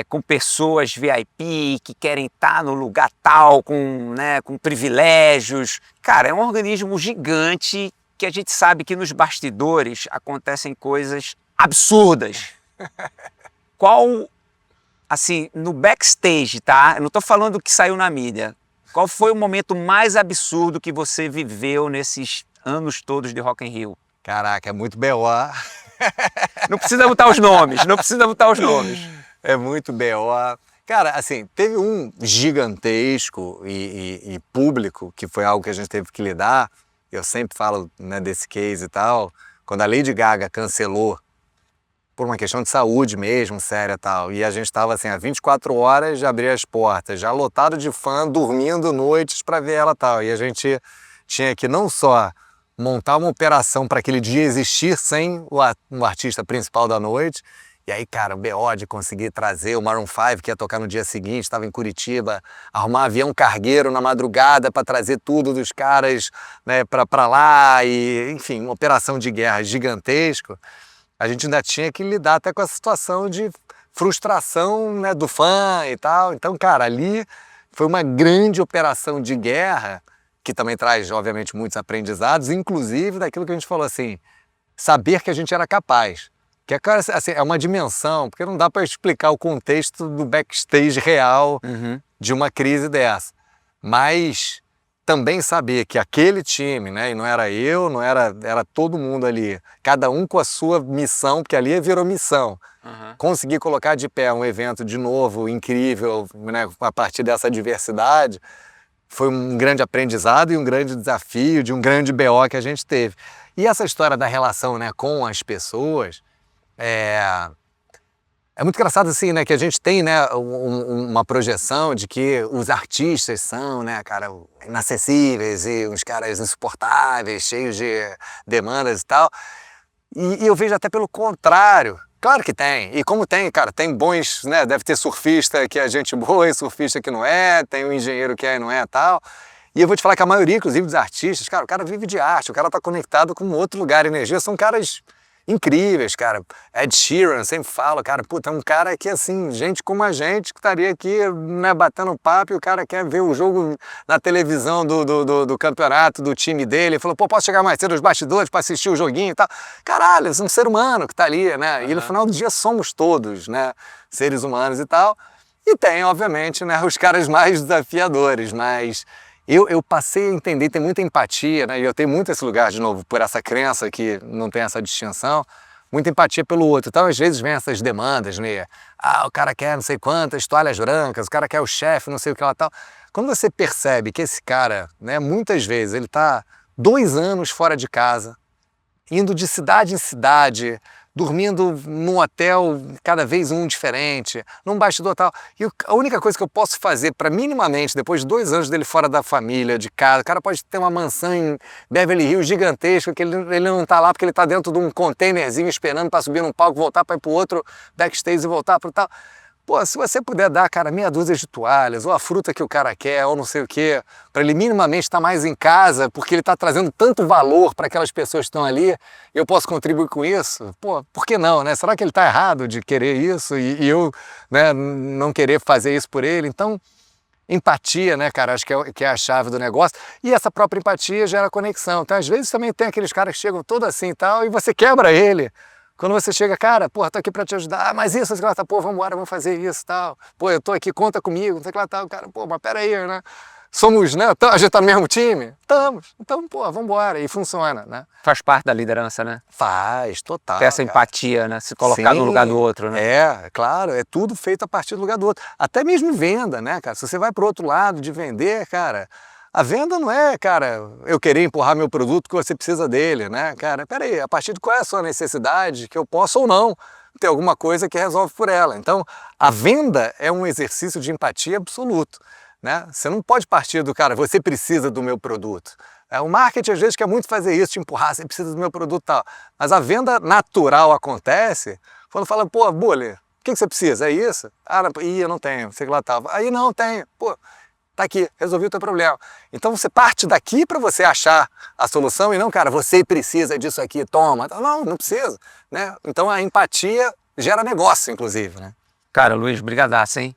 com pessoas VIP que querem estar no lugar tal, com privilégios. Cara, é um organismo gigante que a gente sabe que nos bastidores acontecem coisas absurdas. Qual, assim, no backstage, tá? Eu não tô falando do que saiu na mídia. Qual foi o momento mais absurdo que você viveu nesses anos todos de Rock in Rio? Caraca, é muito B.O. Não precisa botar os nomes, não precisa botar os nomes. É muito B.O. Cara, assim, teve um gigantesco e público, que foi algo que a gente teve que lidar. Eu sempre falo, né, desse case e tal, quando a Lady Gaga cancelou, por uma questão de saúde mesmo, séria e tal, e a gente estava assim, há 24 horas de abrir as portas, já lotado de fã, dormindo noites para ver ela e tal, e a gente tinha que não só montar uma operação para aquele dia existir sem o artista principal da noite. E aí, cara, o B.O. de conseguir trazer o Maroon 5, que ia tocar no dia seguinte, estava em Curitiba, arrumar avião cargueiro na madrugada para trazer tudo dos caras, né, para lá, e enfim, uma operação de guerra gigantesco. A gente ainda tinha que lidar até com a situação de frustração, né, do fã e tal. Então, cara, ali foi uma grande operação de guerra, que também traz, obviamente, muitos aprendizados, inclusive daquilo que a gente falou assim, saber que a gente era capaz. Que assim, é uma dimensão, porque não dá para explicar o contexto do backstage real de uma crise dessa. Mas também saber que aquele time, né, e não era eu, era todo mundo ali, cada um com a sua missão, porque ali virou missão. Conseguir colocar de pé um evento de novo, incrível, né, a partir dessa diversidade, foi um grande aprendizado e um grande desafio de um grande BO que a gente teve. E essa história da relação, né, com as pessoas, é muito engraçado assim, né, que a gente tem, né, uma projeção de que os artistas são, né, cara, inacessíveis e uns caras insuportáveis, cheios de demandas e tal. E eu vejo até pelo contrário. Claro que tem. E como tem, cara, tem bons, né, deve ter surfista que é gente boa e surfista que não é, tem um engenheiro que é e não é e tal. E eu vou te falar que a maioria, inclusive, dos artistas, cara, o cara vive de arte, o cara tá conectado com outro lugar, energia, são caras incríveis, cara. Ed Sheeran, sempre fala, cara, puta, é um cara que, assim, gente como a gente, que estaria aqui, né, batendo papo, e o cara quer ver o jogo na televisão do campeonato, do time dele, e falou, pô, posso chegar mais cedo aos bastidores pra assistir o joguinho e tal. Caralho, é um ser humano que tá ali, né, e no final do dia somos todos, né, seres humanos e tal. E tem, obviamente, né, os caras mais desafiadores, mas eu passei a entender, tem muita empatia, né, e eu tenho muito esse lugar, de novo, por essa crença que não tem essa distinção, muita empatia pelo outro. Então, às vezes, vem essas demandas, né? O cara quer não sei quantas toalhas brancas, o cara quer o chefe, não sei o que lá tal. Quando você percebe que esse cara, né, muitas vezes, ele está 2 anos fora de casa, indo de cidade em cidade, dormindo num hotel cada vez um diferente, num bastidor tal. E a única coisa que eu posso fazer para minimamente, depois de 2 anos dele fora da família, de casa, o cara pode ter uma mansão em Beverly Hills gigantesca, que ele não está lá porque ele está dentro de um containerzinho esperando para subir num palco, voltar para ir para o outro backstage e voltar para o tal. Pô, se você puder dar, cara, meia dúzia de toalhas, ou a fruta que o cara quer, ou não sei o quê, para ele minimamente estar mais em casa, porque ele está trazendo tanto valor para aquelas pessoas que estão ali, eu posso contribuir com isso? Pô, por que não, né? Será que ele está errado de querer isso e eu, né, não querer fazer isso por ele? Então, empatia, né, cara, acho que é a chave do negócio. E essa própria empatia gera conexão. Então, às vezes, também tem aqueles caras que chegam todo assim e tal, e você quebra ele. Quando você chega, cara, porra, tô aqui pra te ajudar, mas isso, sei lá, tá, pô, vambora, vamos fazer isso e tal. Pô, eu tô aqui, conta comigo, não sei lá, tal, cara, pô, mas pera aí, né? Somos, né, a gente tá no mesmo time? Estamos. Então, pô, vambora, e funciona, né? Faz parte da liderança, né? Faz, total. Ter essa cara. empatia, né? Se colocar no lugar do outro, né? É, claro, é tudo feito a partir do lugar do outro. Até mesmo venda, né, cara? Se você vai pro outro lado de vender, cara, a venda não é, cara, eu querer empurrar meu produto que você precisa dele, né, cara? Pera aí, a partir de qual é a sua necessidade, que eu posso ou não ter alguma coisa que resolve por ela. Então, a venda é um exercício de empatia absoluto, né? Você não pode partir do cara, você precisa do meu produto. O marketing às vezes quer muito fazer isso, te empurrar, você precisa do meu produto e tal. Mas a venda natural acontece quando fala, pô, Bully, o que você precisa? É isso? Ah, eu não tenho, sei lá, tal. Aí não, tenho, pô. Tá aqui, resolvi o teu problema. Então você parte daqui para você achar a solução e não, cara, você precisa disso aqui, toma. Não, não precisa, né? Então a empatia gera negócio, inclusive, né? Cara, Luiz, brigadaço, hein?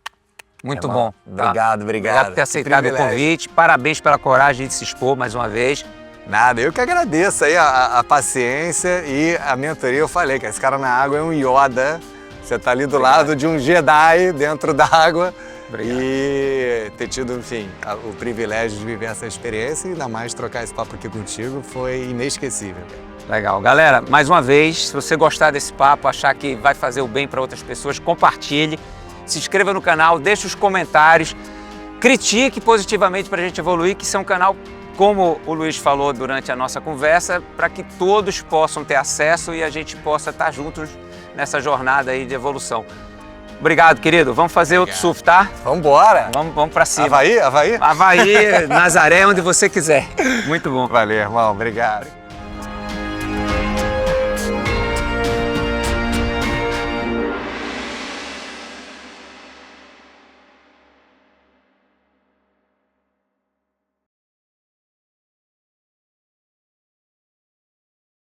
Muito bom. Obrigado, Obrigado por ter aceitado o convite. Parabéns pela coragem de se expor mais uma vez. Nada, eu que agradeço aí a paciência e a mentoria. Eu falei que esse cara na água é um Yoda. Você tá ali do lado de um Jedi dentro da água. Obrigado. E ter tido, enfim, o privilégio de viver essa experiência e ainda mais trocar esse papo aqui contigo foi inesquecível. Legal. Galera, mais uma vez, se você gostar desse papo, achar que vai fazer o bem para outras pessoas, compartilhe, se inscreva no canal, deixe os comentários, critique positivamente para a gente evoluir, que isso é um canal, como o Luiz falou durante a nossa conversa, para que todos possam ter acesso e a gente possa estar juntos nessa jornada aí de evolução. Obrigado, querido. Vamos fazer outro surf, tá? Vambora! Vamos pra cima. Havaí? Havaí, Nazaré, onde você quiser. Muito bom. Valeu, irmão. Obrigado.